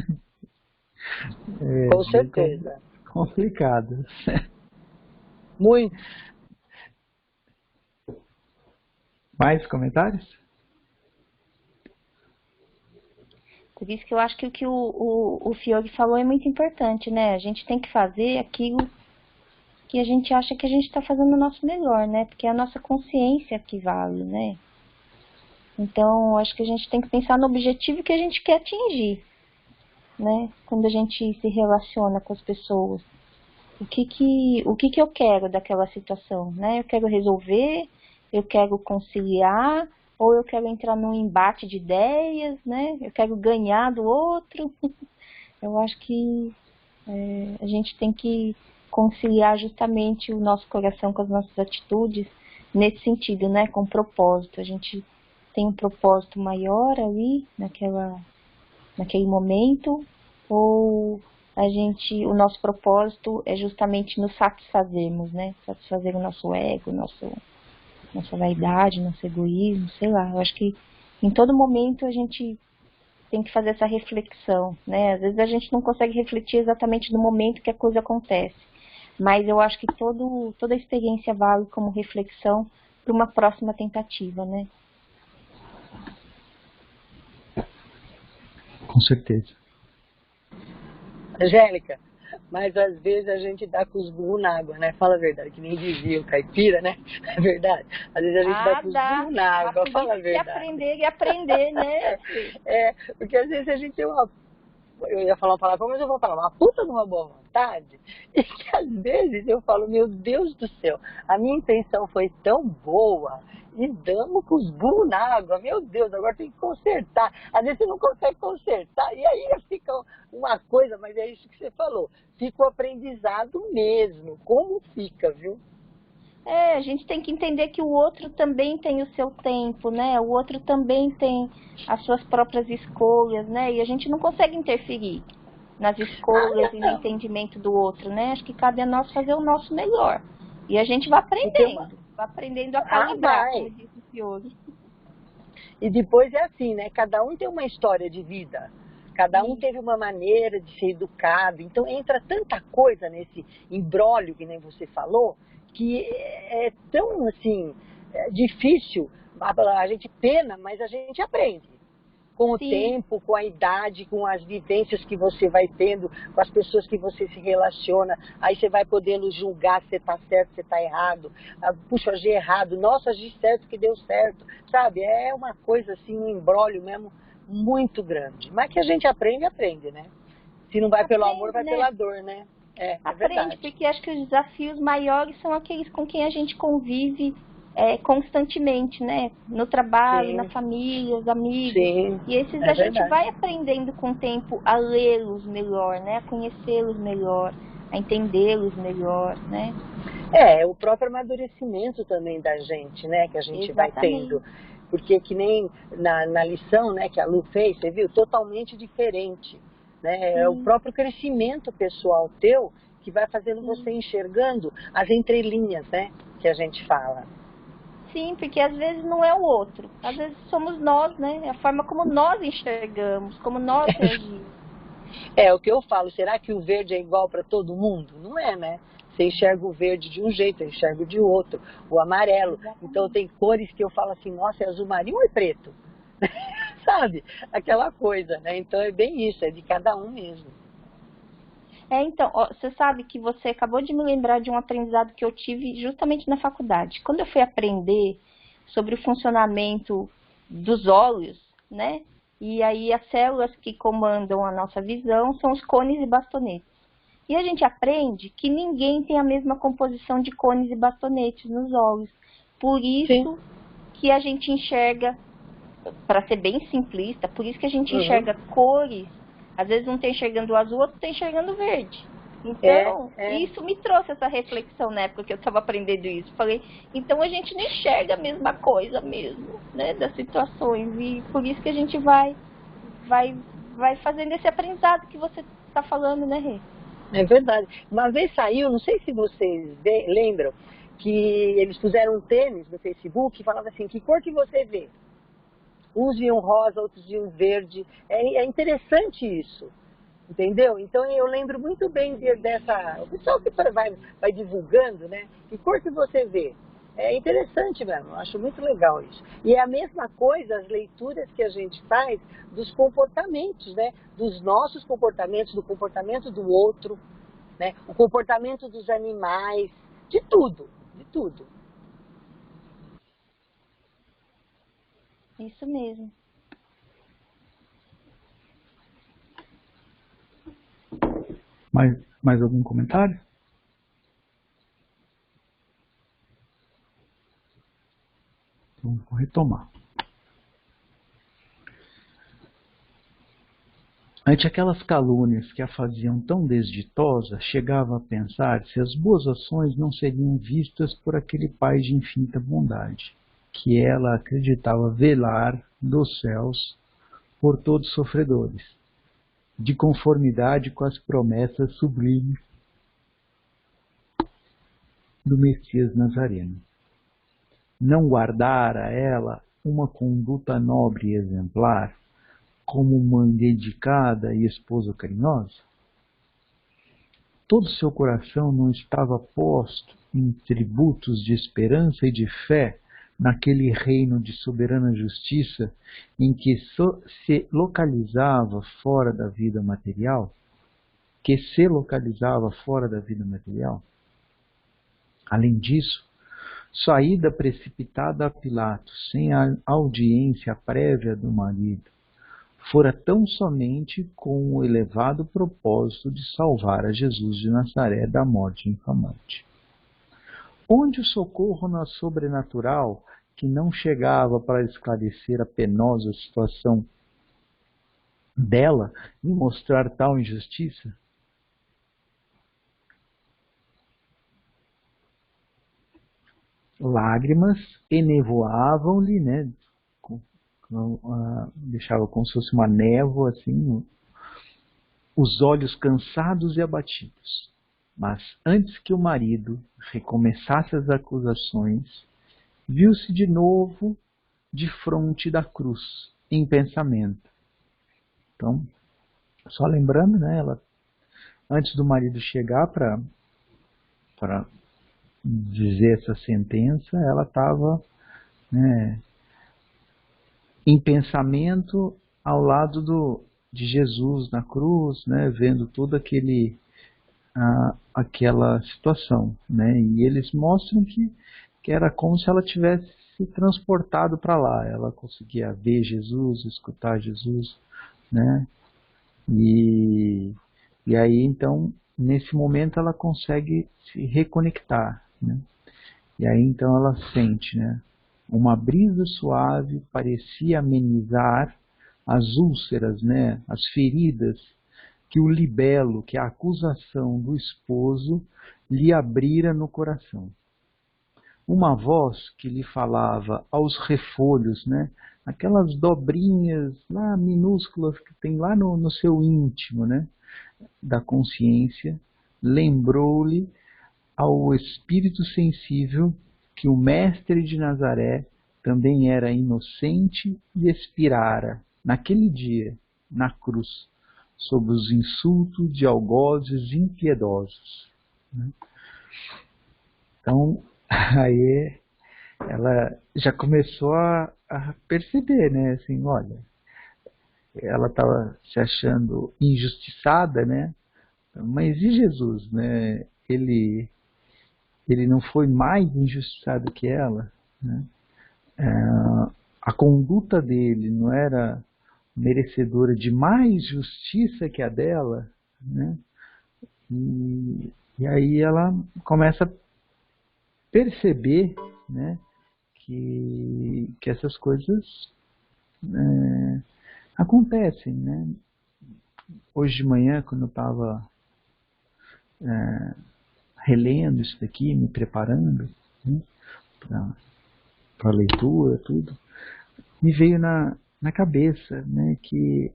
Com certeza. Mais comentários? Por isso que eu acho que o que o Fiore falou é muito importante, né? A gente tem que fazer aquilo que a gente acha que a gente está fazendo o nosso melhor, né? Porque é a nossa consciência que vale, né? Então, acho que a gente tem que pensar no objetivo que a gente quer atingir, né? Quando a gente se relaciona com as pessoas. O que eu quero daquela situação, né? Eu quero resolver, eu quero conciliar, ou eu quero entrar num embate de ideias, né? Eu quero ganhar do outro. Eu acho que a gente tem que conciliar justamente o nosso coração com as nossas atitudes nesse sentido, né? Com propósito. A gente tem um propósito maior ali naquele momento, ou o nosso propósito é justamente nos satisfazermos, né? Satisfazer o nosso ego, nossa vaidade, nosso egoísmo, sei lá. Eu acho que em todo momento a gente tem que fazer essa reflexão, né? Às vezes a gente não consegue refletir exatamente no momento que a coisa acontece, mas eu acho que toda a experiência vale como reflexão para uma próxima tentativa, né? Com certeza. Angélica, mas às vezes a gente dá com os burros na água, né? Fala a verdade, que nem dizia o caipira, né? É verdade. Às vezes a gente dá com os burros na água, fala a verdade. Aprender e aprender, né? Porque às vezes a gente tem eu ia falar uma palavra, mas eu vou falar uma puta de uma boa vontade, e que às vezes eu falo, meu Deus do céu, a minha intenção foi tão boa, e damos com os burros na água, meu Deus, agora tem que consertar. Às vezes você não consegue consertar, e aí fica uma coisa, mas é isso que você falou, fica o aprendizado mesmo, como fica, viu? A gente tem que entender que o outro também tem o seu tempo, né? O outro também tem as suas próprias escolhas, né? E a gente não consegue interferir nas escolhas e no entendimento do outro, né? Acho que cabe a nós fazer o nosso melhor. E a gente vai aprendendo a calibrar, como disse o Fiore. E depois é assim, né? Cada um tem uma história de vida. Cada um teve uma maneira de ser educado. Então entra tanta coisa nesse imbróglio, que nem você falou, que é tão, assim, difícil. A gente pena, mas a gente aprende. Com o tempo, com a idade, com as vivências que você vai tendo, com as pessoas que você se relaciona. Aí você vai podendo julgar se você está certo, se você está errado. Puxa, agi errado. Nossa, agi certo que deu certo. Sabe? É uma coisa assim, um imbróglio mesmo muito grande. Mas que a gente aprende, né? Se não vai pelo amor, vai pela dor, né? Aprende, verdade. Porque acho que os desafios maiores são aqueles com quem a gente convive constantemente, né? No trabalho, na família, os amigos. Sim, e esses a gente vai aprendendo com o tempo a lê-los melhor, né? A conhecê-los melhor, a entendê-los melhor, né? O próprio amadurecimento também da gente, né? Que a gente vai tendo. Porque que nem na lição, né, que a Lu fez, você viu? Totalmente diferente. Né? É o próprio crescimento pessoal teu que vai fazendo você enxergando as entrelinhas, né? Que a gente fala. Sim, porque às vezes não é o outro. Às vezes somos nós, né? É a forma como nós enxergamos, como nós reagimos. É o que eu falo. Será que o verde é igual para todo mundo? Não é, né? Você enxerga o verde de um jeito, eu enxergo de outro. O amarelo. Exatamente. Então tem cores que eu falo assim, nossa, é azul marinho ou é preto? Sabe? Aquela coisa, né? Então é bem isso, é de cada um mesmo. Então, você sabe que você acabou de me lembrar de um aprendizado que eu tive justamente na faculdade. Quando eu fui aprender sobre o funcionamento dos olhos, né? E aí as células que comandam a nossa visão são os cones e bastonetes. E a gente aprende que ninguém tem a mesma composição de cones e bastonetes nos olhos. Por isso que a gente enxerga, para ser bem simplista, por isso que a gente enxerga cores. Às vezes um está enxergando o azul, outro está enxergando o verde. Então, isso me trouxe essa reflexão na época que eu estava aprendendo isso. Falei, então a gente não enxerga a mesma coisa mesmo, né, das situações. E por isso que a gente vai fazendo esse aprendizado que você está falando, né, Rê? É verdade. Uma vez saiu, não sei se vocês lembram, que eles puseram um tênis no Facebook e falava assim, que cor que você vê? Uns viam rosa, outros viam verde. É interessante isso, entendeu? Então eu lembro muito bem dessa... O pessoal que vai divulgando, né? Que cor que você vê? É interessante mesmo, eu acho muito legal isso. E é a mesma coisa as leituras que a gente faz dos comportamentos, né? Dos nossos comportamentos, do comportamento do outro, né? O comportamento dos animais, de tudo, de tudo. Isso mesmo. Mais algum comentário? Então, vou retomar. Ante aquelas calúnias que a faziam tão desditosa, chegava a pensar se as boas ações não seriam vistas por aquele Pai de infinita bondade, que ela acreditava velar dos céus por todos os sofredores, de conformidade com as promessas sublimes do Messias Nazareno. Não guardara ela uma conduta nobre e exemplar, como mãe dedicada e esposa carinhosa? Todo seu coração não estava posto em tributos de esperança e de fé naquele reino de soberana justiça em que se localizava fora da vida material? Além disso, sua ida precipitada a Pilatos, sem a audiência prévia do marido, fora tão somente com o elevado propósito de salvar a Jesus de Nazaré da morte infamante. Onde o socorro na sobrenatural, que não chegava para esclarecer a penosa situação dela e mostrar tal injustiça? Lágrimas enevoavam-lhe, né? Deixava como se fosse uma névoa, assim, os olhos cansados e abatidos. Mas antes que o marido recomeçasse as acusações, viu-se de novo defronte da cruz, em pensamento. Então, só lembrando, né, ela, antes do marido chegar para dizer essa sentença, ela estava, né, em pensamento ao lado de Jesus na cruz, né, vendo toda aquela situação, né, e eles mostram que era como se ela tivesse se transportado para lá. Ela conseguia ver Jesus, escutar Jesus, né, e aí então nesse momento ela consegue se reconectar, né, e aí então ela sente, né, uma brisa suave parecia amenizar as úlceras, né, as feridas que o libelo, que a acusação do esposo lhe abrira no coração. Uma voz que lhe falava aos refolhos, né, aquelas dobrinhas lá minúsculas que tem lá no seu íntimo, né, da consciência, lembrou-lhe ao espírito sensível que o mestre de Nazaré também era inocente e expirara, naquele dia, na cruz, sob os insultos de algozes impiedosos. Então, aí ela já começou a perceber, né, assim, olha, ela estava se achando injustiçada, né, mas e Jesus, né, ele não foi mais injustiçado que ela, né? A conduta dele não era merecedora de mais justiça que a dela, né? E aí ela começa a perceber, né, que essas coisas acontecem, né? Hoje de manhã, quando eu estava relendo isso daqui, me preparando, né, para a leitura, tudo, me veio na cabeça, né, que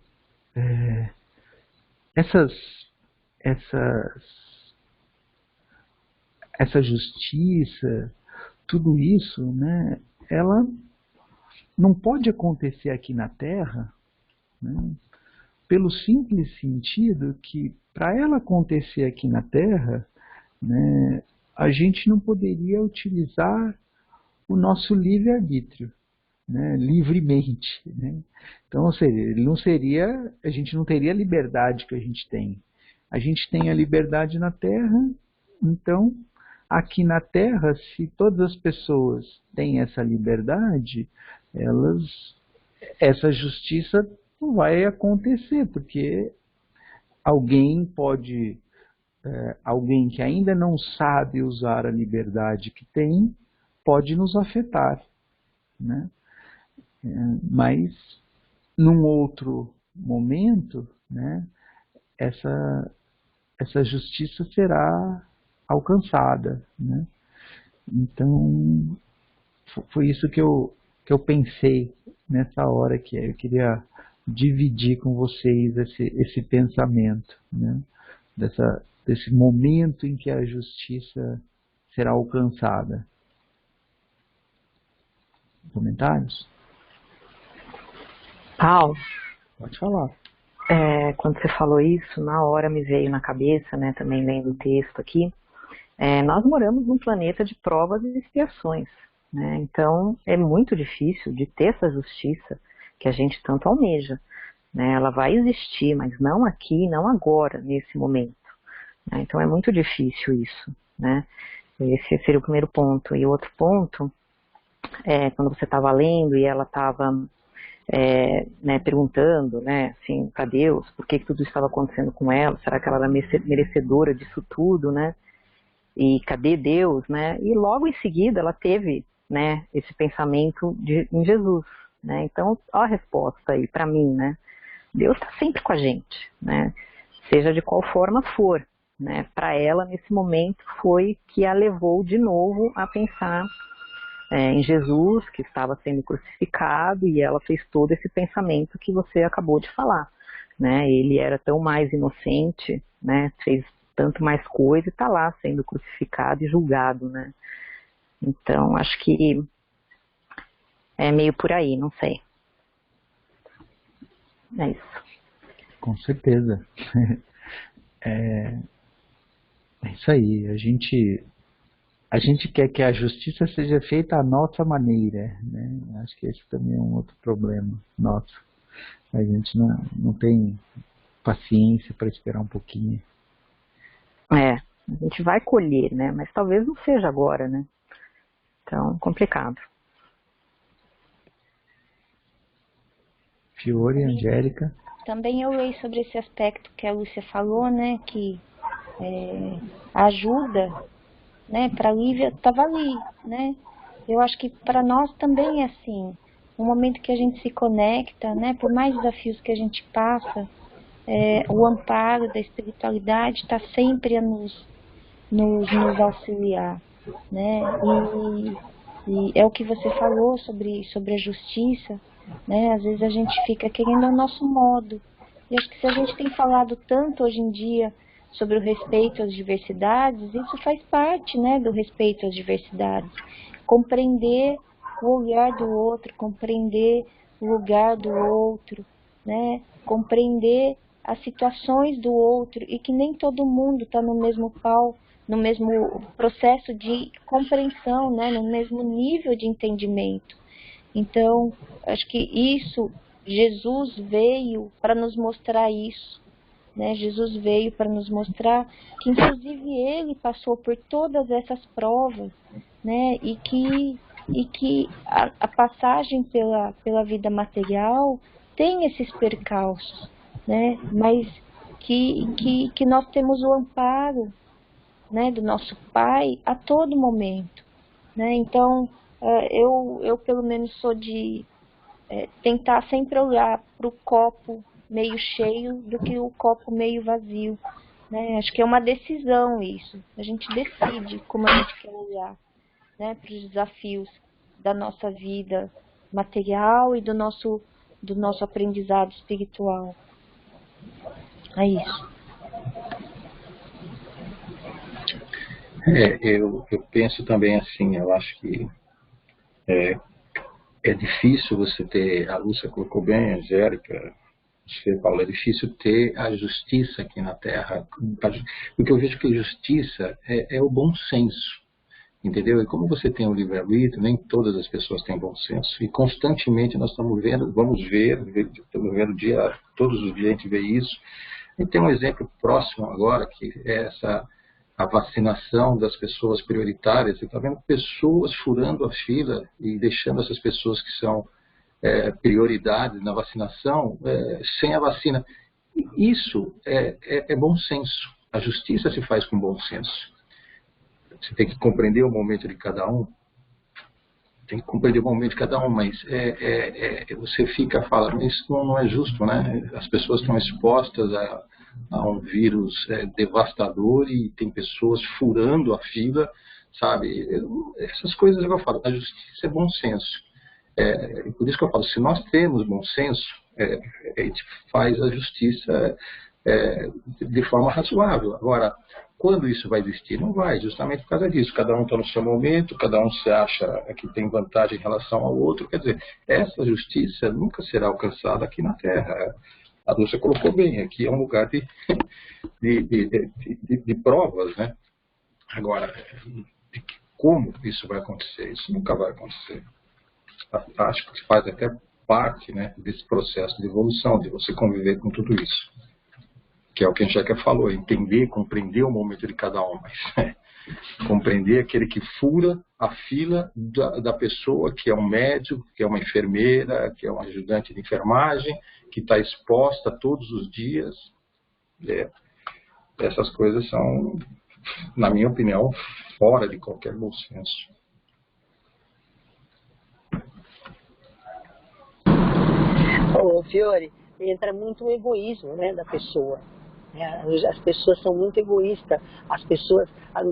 essa justiça, tudo isso, né, ela não pode acontecer aqui na Terra, né, pelo simples sentido que, para ela acontecer aqui na Terra, né, a gente não poderia utilizar o nosso livre-arbítrio, né? Livremente. Né? Então, ou seja, a gente não teria a liberdade que a gente tem. A gente tem a liberdade na Terra, então, aqui na Terra, se todas as pessoas têm essa liberdade, essa justiça não vai acontecer, porque alguém que ainda não sabe usar a liberdade que tem, pode nos afetar, né? Mas, num outro momento, né, essa justiça será alcançada, né? Então, foi isso que eu pensei nessa hora, que eu queria dividir com vocês esse pensamento, né? Desse momento em que a justiça será alcançada. Comentários? Paulo, Pode falar. quando você falou isso, na hora me veio na cabeça, né, também lendo o texto aqui, nós moramos num planeta de provas e expiações, né? Então é muito difícil de ter essa justiça que a gente tanto almeja, né? Ela vai existir, mas não aqui, não agora, nesse momento, né? Então é muito difícil isso, né? Esse seria o primeiro ponto. E o outro ponto, quando você estava lendo e ela estava né, perguntando, né, assim, para Deus, por que tudo estava acontecendo com ela, será que ela era merecedora disso tudo, né? E cadê Deus, né? E logo em seguida ela teve, né, esse pensamento em Jesus, né? Então, ó a resposta aí para mim, né? Deus está sempre com a gente, né? Seja de qual forma for, né? Para ela nesse momento foi que a levou de novo a pensar em Jesus, que estava sendo crucificado, e ela fez todo esse pensamento que você acabou de falar, né? Ele era tão mais inocente, né? Fez tanto mais coisa e está lá sendo crucificado e julgado, né? Então, acho que é meio por aí, não sei. É isso. Com certeza. É isso aí. A gente quer que a justiça seja feita à nossa maneira, né? Acho que esse também é um outro problema nosso. A gente não tem paciência para esperar um pouquinho. A gente vai colher, né? Mas talvez não seja agora, né? Então, complicado. Fiore, Angélica. Também eu leio sobre esse aspecto que a Lúcia falou, né? Que a ajuda, né, para a Lívia estava ali, né? Eu acho que para nós também é assim. No momento que a gente se conecta, né, por mais desafios que a gente passa, o amparo da espiritualidade está sempre a nos auxiliar, né? E é o que você falou sobre a justiça, né? Às vezes a gente fica querendo o nosso modo. E acho que se a gente tem falado tanto hoje em dia sobre o respeito às diversidades, isso faz parte, né, do respeito às diversidades. Compreender o olhar do outro, compreender o lugar do outro, né? Compreender as situações do outro e que nem todo mundo está no mesmo no mesmo processo de compreensão, né? No mesmo nível de entendimento. Então, acho que Jesus veio para nos mostrar isso, né? Jesus veio para nos mostrar que, inclusive, ele passou por todas essas provas, né? E que a passagem pela vida material tem esses percalços, né? Mas que nós temos o amparo, né, do nosso Pai a todo momento, né? Então, eu pelo menos sou de tentar sempre olhar para o copo meio cheio do que o copo meio vazio, né? Acho que é uma decisão isso. A gente decide como a gente quer olhar, né, para os desafios da nossa vida material e do nosso aprendizado espiritual. É isso. Eu penso também assim, eu acho que é difícil você ter, a Lúcia colocou bem, a Angélica, você, Paulo, é difícil ter a justiça aqui na Terra, porque eu vejo que a justiça é o bom senso. entendeu? E como você tem o livre-arbítrio, nem todas as pessoas têm bom senso. E constantemente nós estamos vendo, estamos vendo todos os dias a gente vê isso. E tem um exemplo próximo agora, que é a vacinação das pessoas prioritárias. Você está vendo pessoas furando a fila e deixando essas pessoas que são prioridades na vacinação sem a vacina. Isso é bom senso. A justiça se faz com bom senso. Você tem que compreender o momento de cada um. Mas você fala, mas isso não é justo, né? As pessoas estão expostas a um vírus devastador e tem pessoas furando a fila, sabe? Essas coisas que eu falo, a justiça é bom senso. Por isso que eu falo, se nós temos bom senso, a gente faz a justiça de forma razoável. Agora, quando isso vai existir? Não vai, justamente por causa disso. Cada um está no seu momento, cada um se acha que tem vantagem em relação ao outro. Quer dizer, essa justiça nunca será alcançada aqui na Terra. A Dulce colocou bem, aqui é um lugar de provas, né? Agora, como isso vai acontecer? Isso nunca vai acontecer. Acho que faz até parte, né, desse processo de evolução, de você conviver com tudo isso. Que é o que a Angélica falou, entender, compreender o momento de cada um, mas compreender aquele que fura a fila da pessoa, que é um médico, que é uma enfermeira, que é um ajudante de enfermagem, que está exposta todos os dias. Essas coisas são, na minha opinião, fora de qualquer bom senso. Ô, Fiore, entra muito o egoísmo, né, da pessoa. As pessoas são muito egoístas, as pessoas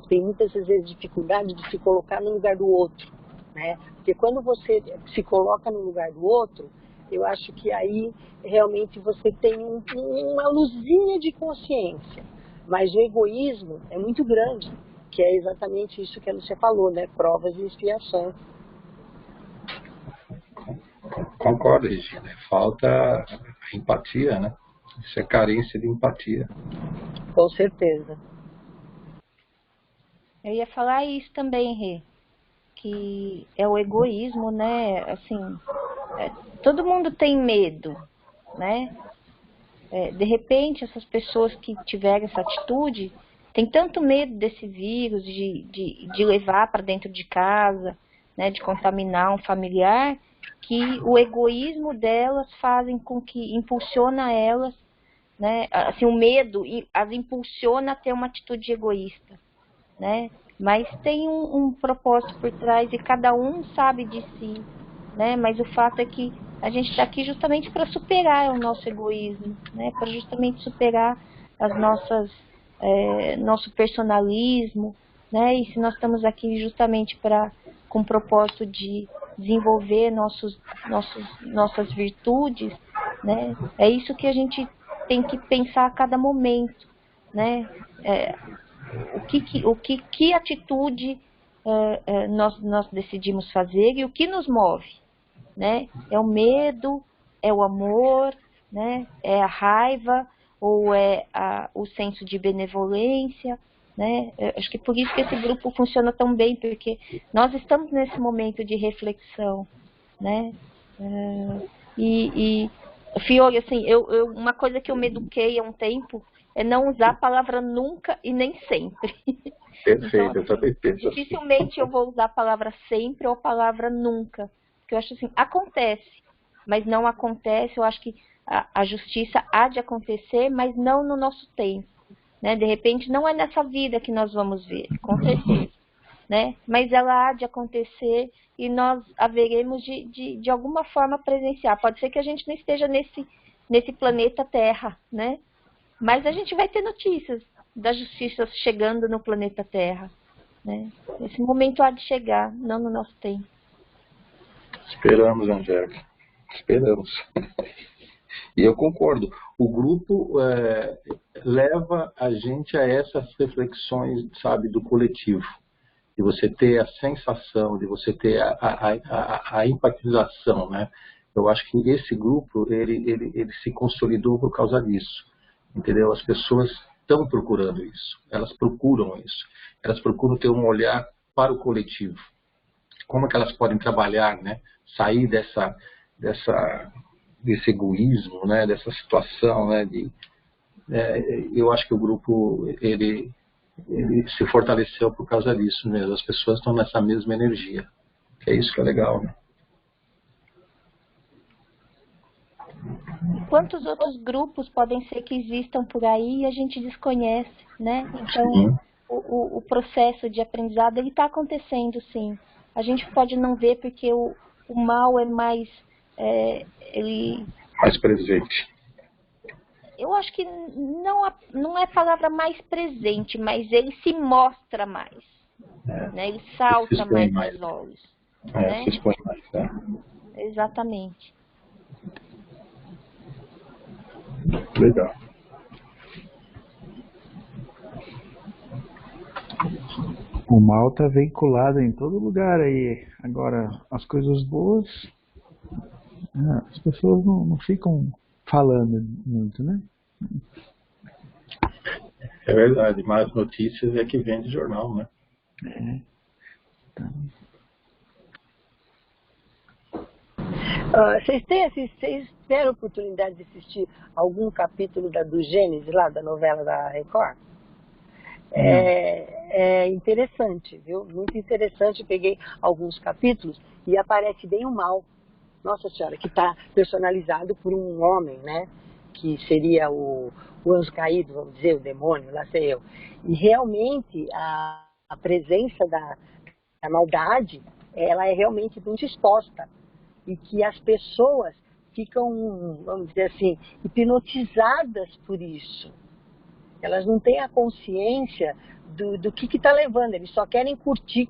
têm muitas vezes dificuldade de se colocar no lugar do outro, né? Porque quando você se coloca no lugar do outro, eu acho que aí realmente você tem uma luzinha de consciência, mas o egoísmo é muito grande, que é exatamente isso que você falou, né? Provas e expiações. Concordo, Regina. Falta empatia, né? Isso é carência de empatia. Com certeza. Eu ia falar isso também, Rê, que é o egoísmo, né? Assim, todo mundo tem medo, né? De repente, essas pessoas que tiveram essa atitude têm tanto medo desse vírus, de levar para dentro de casa, né? De contaminar um familiar, que o egoísmo delas fazem com que impulsiona elas, né? Assim, o medo as impulsiona a ter uma atitude egoísta, né? Mas tem um propósito por trás e cada um sabe de si, né? Mas o fato é que a gente está aqui justamente para superar o nosso egoísmo, né? Para justamente superar as nosso personalismo, né? E se nós estamos aqui justamente com o propósito de desenvolver nossas virtudes, né? É isso que a gente tem que pensar a cada momento, né? Que atitude nós decidimos fazer e o que nos move, né? É o medo, é o amor, né? É a raiva ou é o senso de benevolência, né? Acho que por isso que esse grupo funciona tão bem, porque nós estamos nesse momento de reflexão, né? Fiore, assim, uma coisa que eu me eduquei há um tempo é não usar a palavra nunca e nem sempre. Perfeito, então, eu também penso assim. Dificilmente eu vou usar a palavra sempre ou a palavra nunca. Porque eu acho assim, acontece, mas não acontece. Eu acho que a justiça há de acontecer, mas não no nosso tempo, né? De repente, não é nessa vida que nós vamos ver, com certeza, né? Mas ela há de acontecer e nós haveremos de alguma forma presenciar. Pode ser que a gente não esteja nesse planeta Terra, né? Mas a gente vai ter notícias da justiça chegando no planeta Terra, né? Esse momento há de chegar, não no nosso tempo. Esperamos, Angélica. Esperamos. E eu concordo. O grupo leva a gente a essas reflexões, sabe, do coletivo. De você ter a sensação, de você ter a empatização, né? Eu acho que esse grupo, ele se consolidou por causa disso. Entendeu? As pessoas estão procurando isso. Elas procuram isso. Elas procuram ter um olhar para o coletivo. Como é que elas podem trabalhar, né? Sair desse egoísmo, né? Dessa situação, né? Eu acho que o grupo ele se fortaleceu por causa disso mesmo. As pessoas estão nessa mesma energia. É isso que é legal, né? Quantos outros grupos podem ser que existam por aí e a gente desconhece, né? Então, Sim. o processo de aprendizado, ele está acontecendo, sim. A gente pode não ver porque o mal é mais... ele... Mais presente. Eu acho que não é a palavra mais presente, mas ele se mostra mais. Né? Ele salta mais aos olhos. Né? Se expõe mais, né? Exatamente. Legal. O mal está vinculado em todo lugar aí. Agora, as coisas boas, as pessoas não ficam falando muito, né? É verdade, más notícias é que vende jornal, né? Então, vocês tiveram oportunidade de assistir algum capítulo do Gênesis, lá da novela da Record? É interessante, viu? Muito interessante. Peguei alguns capítulos e aparece bem o mal, Nossa Senhora, que está personalizado por um homem, né? Que seria o anjo caído, vamos dizer, o demônio, lá sei eu. E realmente a presença da maldade, ela é realmente muito exposta. E que as pessoas ficam, vamos dizer assim, hipnotizadas por isso. Elas não têm a consciência do que está levando, eles só querem curtir.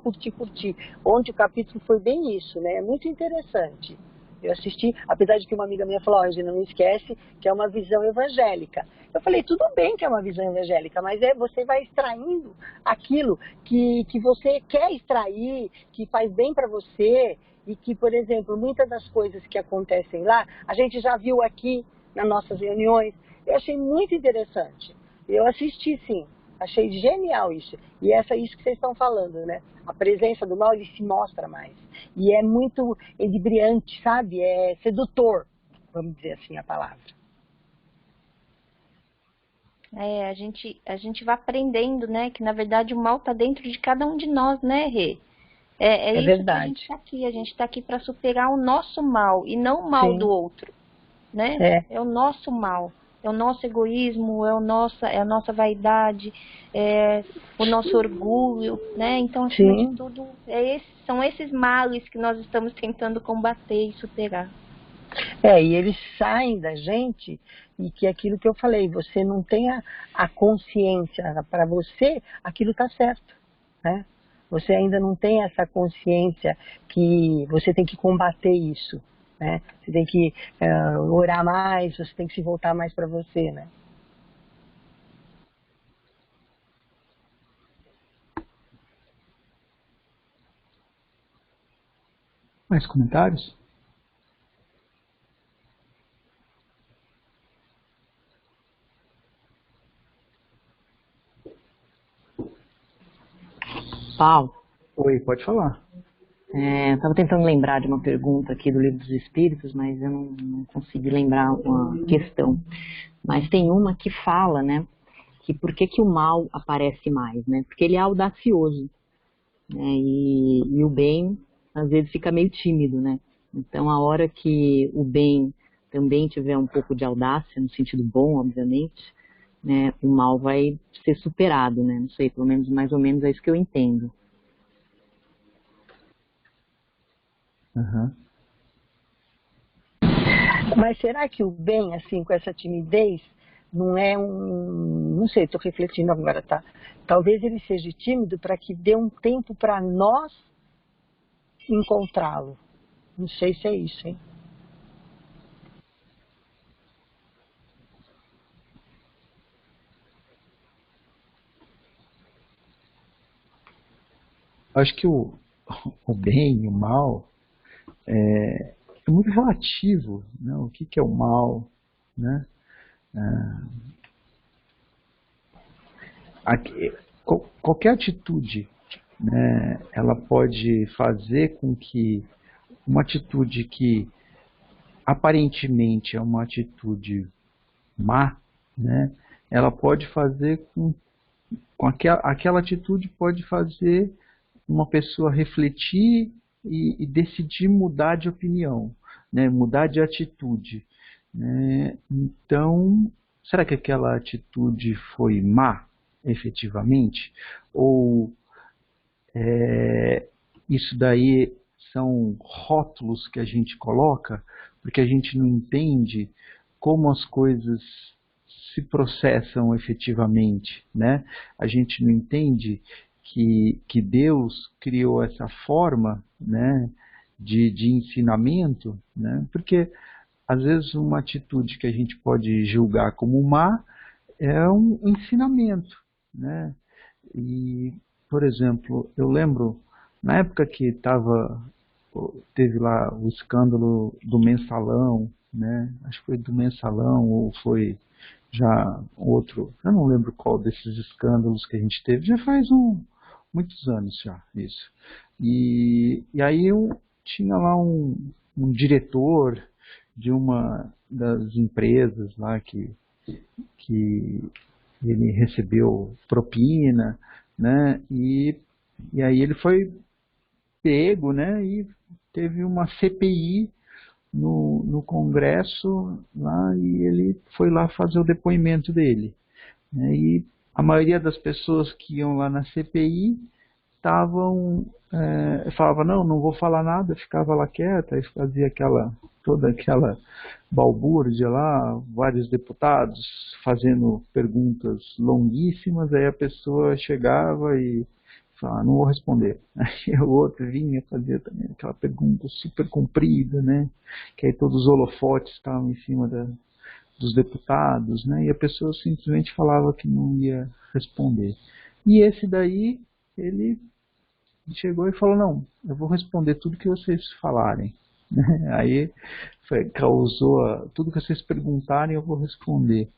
Ontem o capítulo foi bem isso, né? É muito interessante. Eu assisti, apesar de que uma amiga minha falou, Regina, não esquece que é uma visão evangélica. Eu falei, tudo bem que é uma visão evangélica, mas você vai extraindo aquilo que você quer extrair, que faz bem para você, e que, por exemplo, muitas das coisas que acontecem lá, a gente já viu aqui nas nossas reuniões. Eu achei muito interessante. Eu assisti, sim. Achei genial isso. E isso que vocês estão falando, né? A presença do mal, ele se mostra mais. E é muito enebriante, sabe? É sedutor, vamos dizer assim a palavra. A gente vai aprendendo, né? Que, na verdade, o mal está dentro de cada um de nós, né, Rê? É isso verdade. que a gente está aqui. A gente está aqui para superar o nosso mal e não o mal Sim. do outro, né? É o nosso mal. É o nosso egoísmo, é a nossa vaidade, é o nosso orgulho, né? Então, acima de tudo, são esses males que nós estamos tentando combater e superar. E eles saem da gente, e que aquilo que eu falei, você não tem a consciência, para você aquilo está certo, né? Você ainda não tem essa consciência que você tem que combater isso. Né? Você tem que orar mais, você tem que se voltar mais para você, né? mais comentários? Paulo, Oi, pode falar. eu estava tentando lembrar de uma pergunta aqui do Livro dos Espíritos, mas eu não consegui lembrar uma questão. Mas tem uma que fala, né, que por que o mal aparece mais, né? Porque ele é audacioso, né? E o bem, às vezes, fica meio tímido, né? Então, a hora que o bem também tiver um pouco de audácia, no sentido bom, obviamente, né, o mal vai ser superado, né? Não sei, pelo menos, mais ou menos é isso que eu entendo. Uhum. Mas será que o bem, assim, com essa timidez, não é não sei, estou refletindo agora, tá? Talvez ele seja tímido para que dê um tempo para nós encontrá-lo. Não sei se é isso, hein? Acho que o bem e o mal é muito relativo, né? O que é o mal, né? Qualquer atitude né, ela pode fazer com que uma atitude que aparentemente é uma atitude má, né, ela pode fazer com aquela atitude pode fazer uma pessoa refletir e decidir mudar de opinião, né, mudar de atitude, né? Então, será que aquela atitude foi má, efetivamente? Ou isso daí são rótulos que a gente coloca porque a gente não entende como as coisas se processam efetivamente, né? A gente não entende que Deus criou essa forma, né, de ensinamento, né? Porque às vezes uma atitude que a gente pode julgar como má é um ensinamento, né? E, por exemplo, eu lembro na época que teve lá o escândalo do mensalão, né? Acho que foi do mensalão ou foi já outro, eu não lembro qual desses escândalos que a gente teve, já faz muitos anos já isso. E aí eu tinha lá um diretor de uma das empresas lá que ele recebeu propina, né? E aí ele foi pego, né? E teve uma CPI no Congresso lá e ele foi lá fazer o depoimento dele, né? E a maioria das pessoas que iam lá na CPI falava, não vou falar nada, ficava lá quieta e fazia toda aquela balbúrdia lá, vários deputados fazendo perguntas longuíssimas, aí a pessoa chegava e falava, não vou responder. Aí o outro vinha fazer também aquela pergunta super comprida, né? Que aí todos os holofotes estavam em cima dos deputados, né? E a pessoa simplesmente falava que não ia responder. E esse daí, ele chegou e falou, não, eu vou responder tudo que vocês falarem. Aí causou, tudo que vocês perguntarem eu vou responder.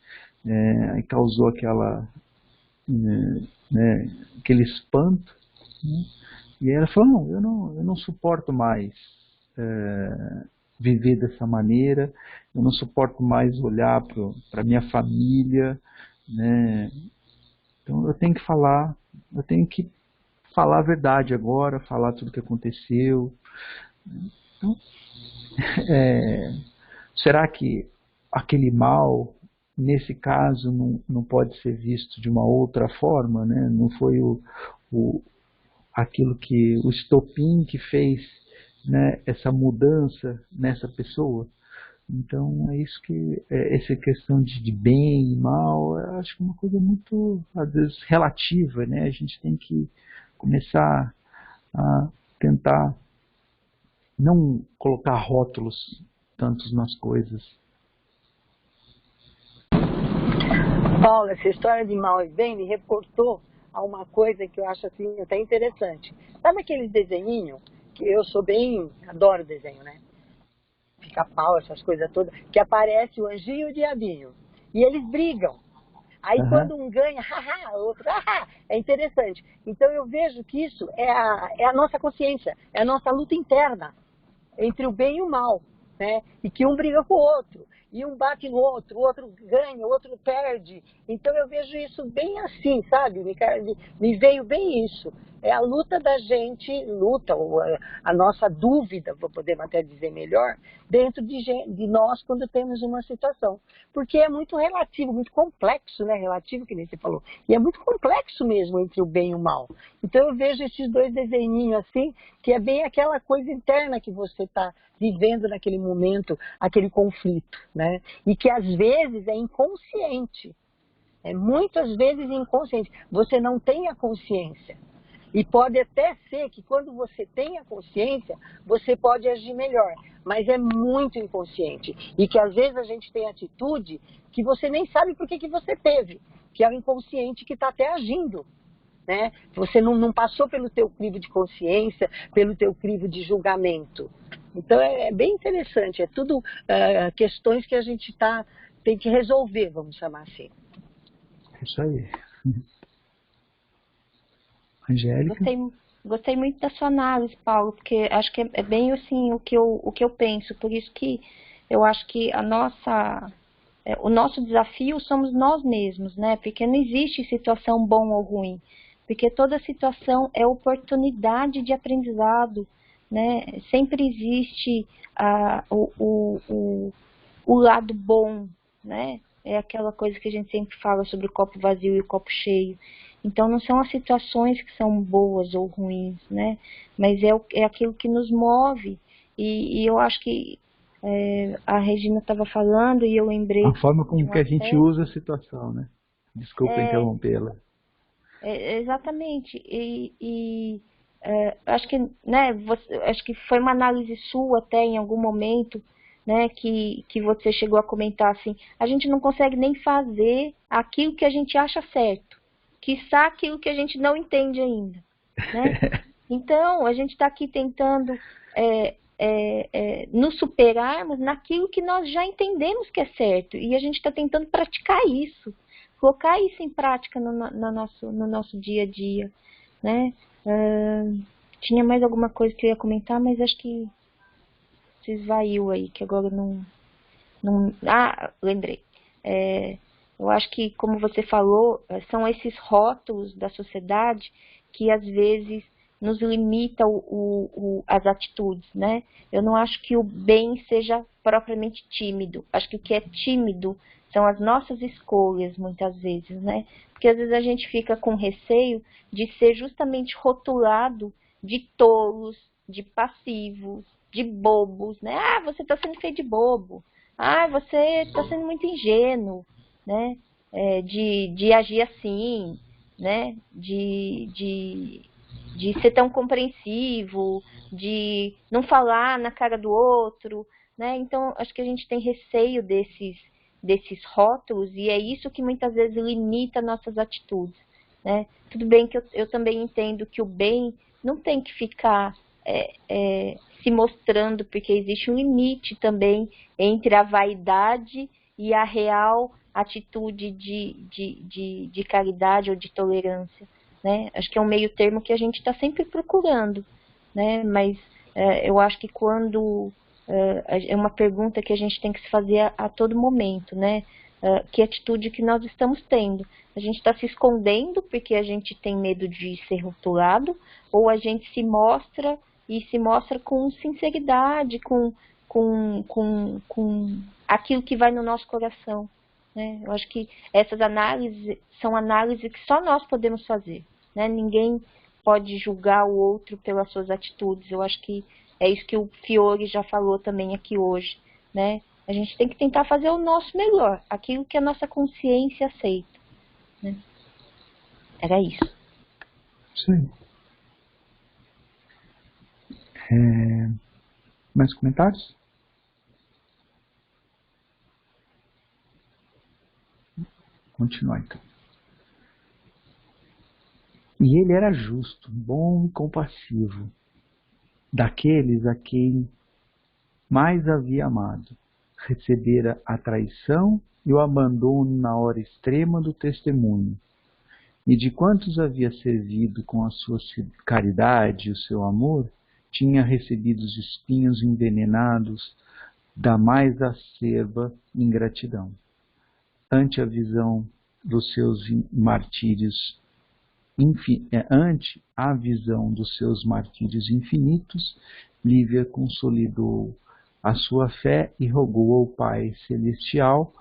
Aí causou aquele espanto, né? E ela falou, não, eu não suporto mais viver dessa maneira, eu não suporto mais olhar para minha família, né? Então eu tenho que falar a verdade agora, falar tudo o que aconteceu. Então, será que aquele mal, nesse caso, não pode ser visto de uma outra forma, né? Não foi aquilo o estopim que fez, né, essa mudança nessa pessoa? Então é isso essa questão de bem e mal, eu acho que é uma coisa muito, às vezes, relativa, né? A gente tem que começar a tentar não colocar rótulos tantos nas coisas. Paulo, essa história de mal e bem me reportou a uma coisa que eu acho assim até interessante. Sabe aqueles desenhinhos que eu adoro desenho, né? Pica-pau, essas coisas todas, que aparece o anjinho e o diabinho. E eles brigam. Aí quando um ganha, haha, o outro, haha, é interessante. Então eu vejo que isso é a nossa consciência, é a nossa luta interna entre o bem e o mal, né? E que um briga com o outro, e um bate no outro, o outro ganha, o outro perde. Então eu vejo isso bem assim, sabe? Me veio bem isso. É a luta da gente, ou a nossa dúvida, vou poder até dizer melhor, dentro de nós quando temos uma situação. Porque é muito relativo, muito complexo, né? Relativo, que nem você falou. E é muito complexo mesmo entre o bem e o mal. Então eu vejo esses dois desenhinhos assim, que é bem aquela coisa interna que você está vivendo naquele momento, aquele conflito, né? E que às vezes é inconsciente. É muitas vezes inconsciente. Você não tem a consciência. E pode até ser que quando você tem a consciência, você pode agir melhor. Mas é muito inconsciente. E que às vezes a gente tem atitude que você nem sabe por que você teve. Que é o inconsciente que está até agindo. Né? Você não passou pelo teu crivo de consciência, pelo teu crivo de julgamento. Então é bem interessante. É tudo questões que a gente tem que resolver, vamos chamar assim. Isso aí. Angélica? Gostei muito da sua análise, Paulo, porque acho que é bem assim o que eu penso. Por isso que eu acho que o nosso desafio somos nós mesmos, né? Porque não existe situação bom ou ruim. Porque toda situação é oportunidade de aprendizado, né? Sempre existe o lado bom, né? É aquela coisa que a gente sempre fala sobre o copo vazio e o copo cheio. Então, não são as situações que são boas ou ruins, né? Mas é aquilo que nos move. E eu acho que a Regina estava falando e eu lembrei A forma de como um que a gente aspecto. usa a situação, né? Desculpa interrompê-la. Exatamente. Acho que, né, acho que foi uma análise sua até em algum momento, né, que você chegou a comentar assim, a gente não consegue nem fazer aquilo que a gente acha certo, quiçá aquilo que a gente não entende ainda, né? Então, a gente está aqui tentando nos superarmos naquilo que nós já entendemos que é certo, e a gente está tentando praticar isso, colocar isso em prática no nosso dia a dia, né? Tinha mais alguma coisa que eu ia comentar, mas acho que se esvaiu aí, que agora não... lembrei. Eu acho que, como você falou, são esses rótulos da sociedade que às vezes nos limita as atitudes, né? Eu não acho que o bem seja propriamente tímido. Acho que o que é tímido são as nossas escolhas, muitas vezes, né? Porque às vezes a gente fica com receio de ser justamente rotulado de tolos, de passivos, de bobos, né? Ah, você está sendo feito de bobo. Ah, você está sendo muito ingênuo, né? De agir assim, né? De ser tão compreensivo, de não falar na cara do outro, né? Então, acho que a gente tem receio desses rótulos e é isso que muitas vezes limita nossas atitudes, né? Tudo bem que eu também entendo que o bem não tem que ficar se mostrando, porque existe um limite também entre a vaidade e a real atitude de caridade ou de tolerância, né? Acho que é um meio termo que a gente está sempre procurando, né? Mas eu acho que quando é uma pergunta que a gente tem que se fazer a todo momento, né? Que atitude que nós estamos tendo? A gente está se escondendo porque a gente tem medo de ser rotulado, ou a gente se mostra e se mostra com sinceridade, com aquilo que vai no nosso coração, né? Eu acho que essas análises são análises que só nós podemos fazer, né? Ninguém pode julgar o outro pelas suas atitudes. Eu acho que é isso que o Fiore já falou também aqui hoje, né? A gente tem que tentar fazer o nosso melhor, aquilo que a nossa consciência aceita, né? Era isso. Sim. Mais comentários? Continuar então. E ele era justo, bom e compassivo, daqueles a quem mais havia amado. Recebera a traição e o abandono na hora extrema do testemunho. E de quantos havia servido com a sua caridade e o seu amor, tinha recebido os espinhos envenenados da mais acerba ingratidão. Ante a visão dos seus martírios ante a visão dos seus martírios infinitos, Lívia consolidou a sua fé e rogou ao Pai Celestial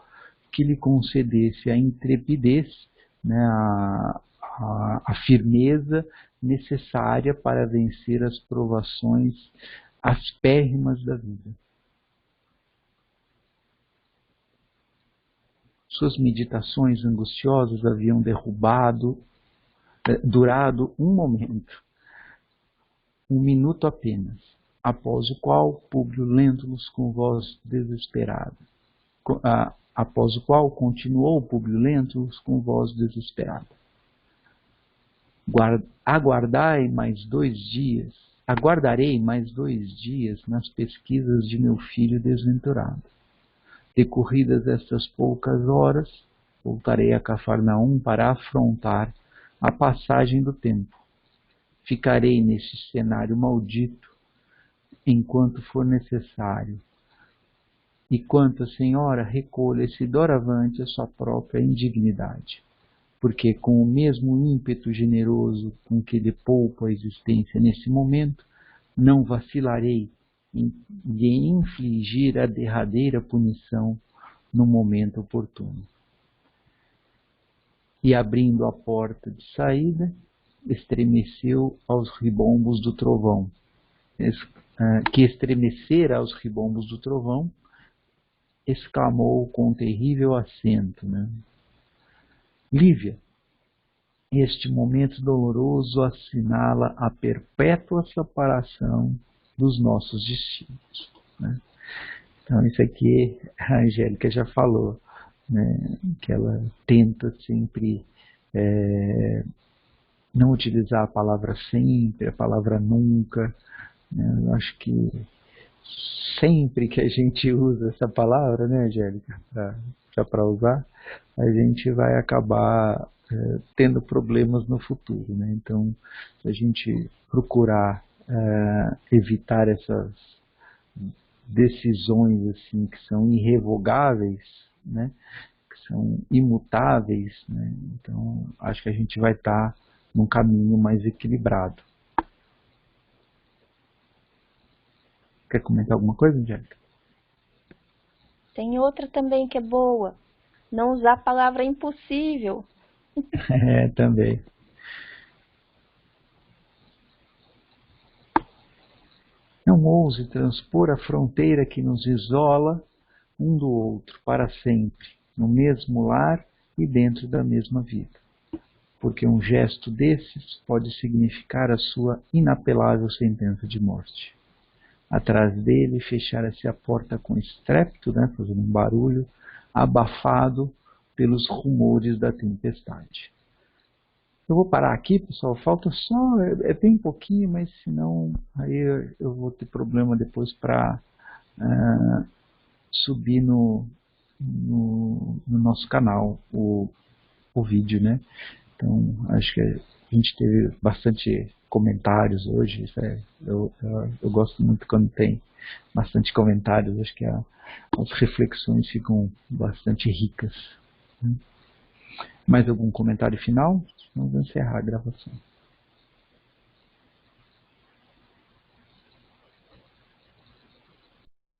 que lhe concedesse a intrepidez, né, a firmeza necessária para vencer as provações aspérrimas da vida. Suas meditações angustiosas haviam durado um momento, um minuto apenas, após o qual Públio Lentulus com voz desesperada, após o qual continuou Públio Lentulus com voz desesperada. Aguardarei mais 2 dias nas pesquisas de meu filho desventurado. Decorridas estas poucas horas, voltarei a Cafarnaum para afrontar a passagem do tempo. Ficarei nesse cenário maldito enquanto for necessário. E quanto a senhora, recolha-se doravante a sua própria indignidade, porque com o mesmo ímpeto generoso com que lhe poupo a existência nesse momento, não vacilarei em lhe infligir a derradeira punição no momento oportuno. E abrindo a porta de saída, estremeceu aos ribombos do trovão, que estremecera aos ribombos do trovão, exclamou com terrível acento, né? Lívia, este momento doloroso assinala a perpétua separação dos nossos destinos, né? Então isso aqui a Angélica já falou, né? Que ela tenta sempre não utilizar a palavra sempre, a palavra nunca, né? Eu acho que sempre que a gente usa essa palavra, né, Angélica, para usar, a gente vai acabar tendo problemas no futuro, né? Então, se a gente procurar evitar essas decisões assim que são irrevogáveis, né, que são imutáveis, né, então acho que a gente vai estar num caminho mais equilibrado. Quer comentar alguma coisa, Angélica? Tem outra também que é boa. Não usar a palavra impossível. Também. Não ouse transpor a fronteira que nos isola um do outro para sempre, no mesmo lar e dentro da mesma vida. Porque um gesto desses pode significar a sua inapelável sentença de morte. Atrás dele fechara-se a porta com estrépito, né, fazendo um barulho, abafado pelos rumores da tempestade. Eu vou parar aqui, pessoal, falta só, é bem pouquinho, mas senão aí eu vou ter problema depois para subir no nosso canal o vídeo, né? Então, acho que a gente teve bastante comentários hoje. Eu gosto muito quando tem bastante comentários. Acho que as reflexões ficam bastante ricas. Mais algum comentário final? Vamos encerrar a gravação.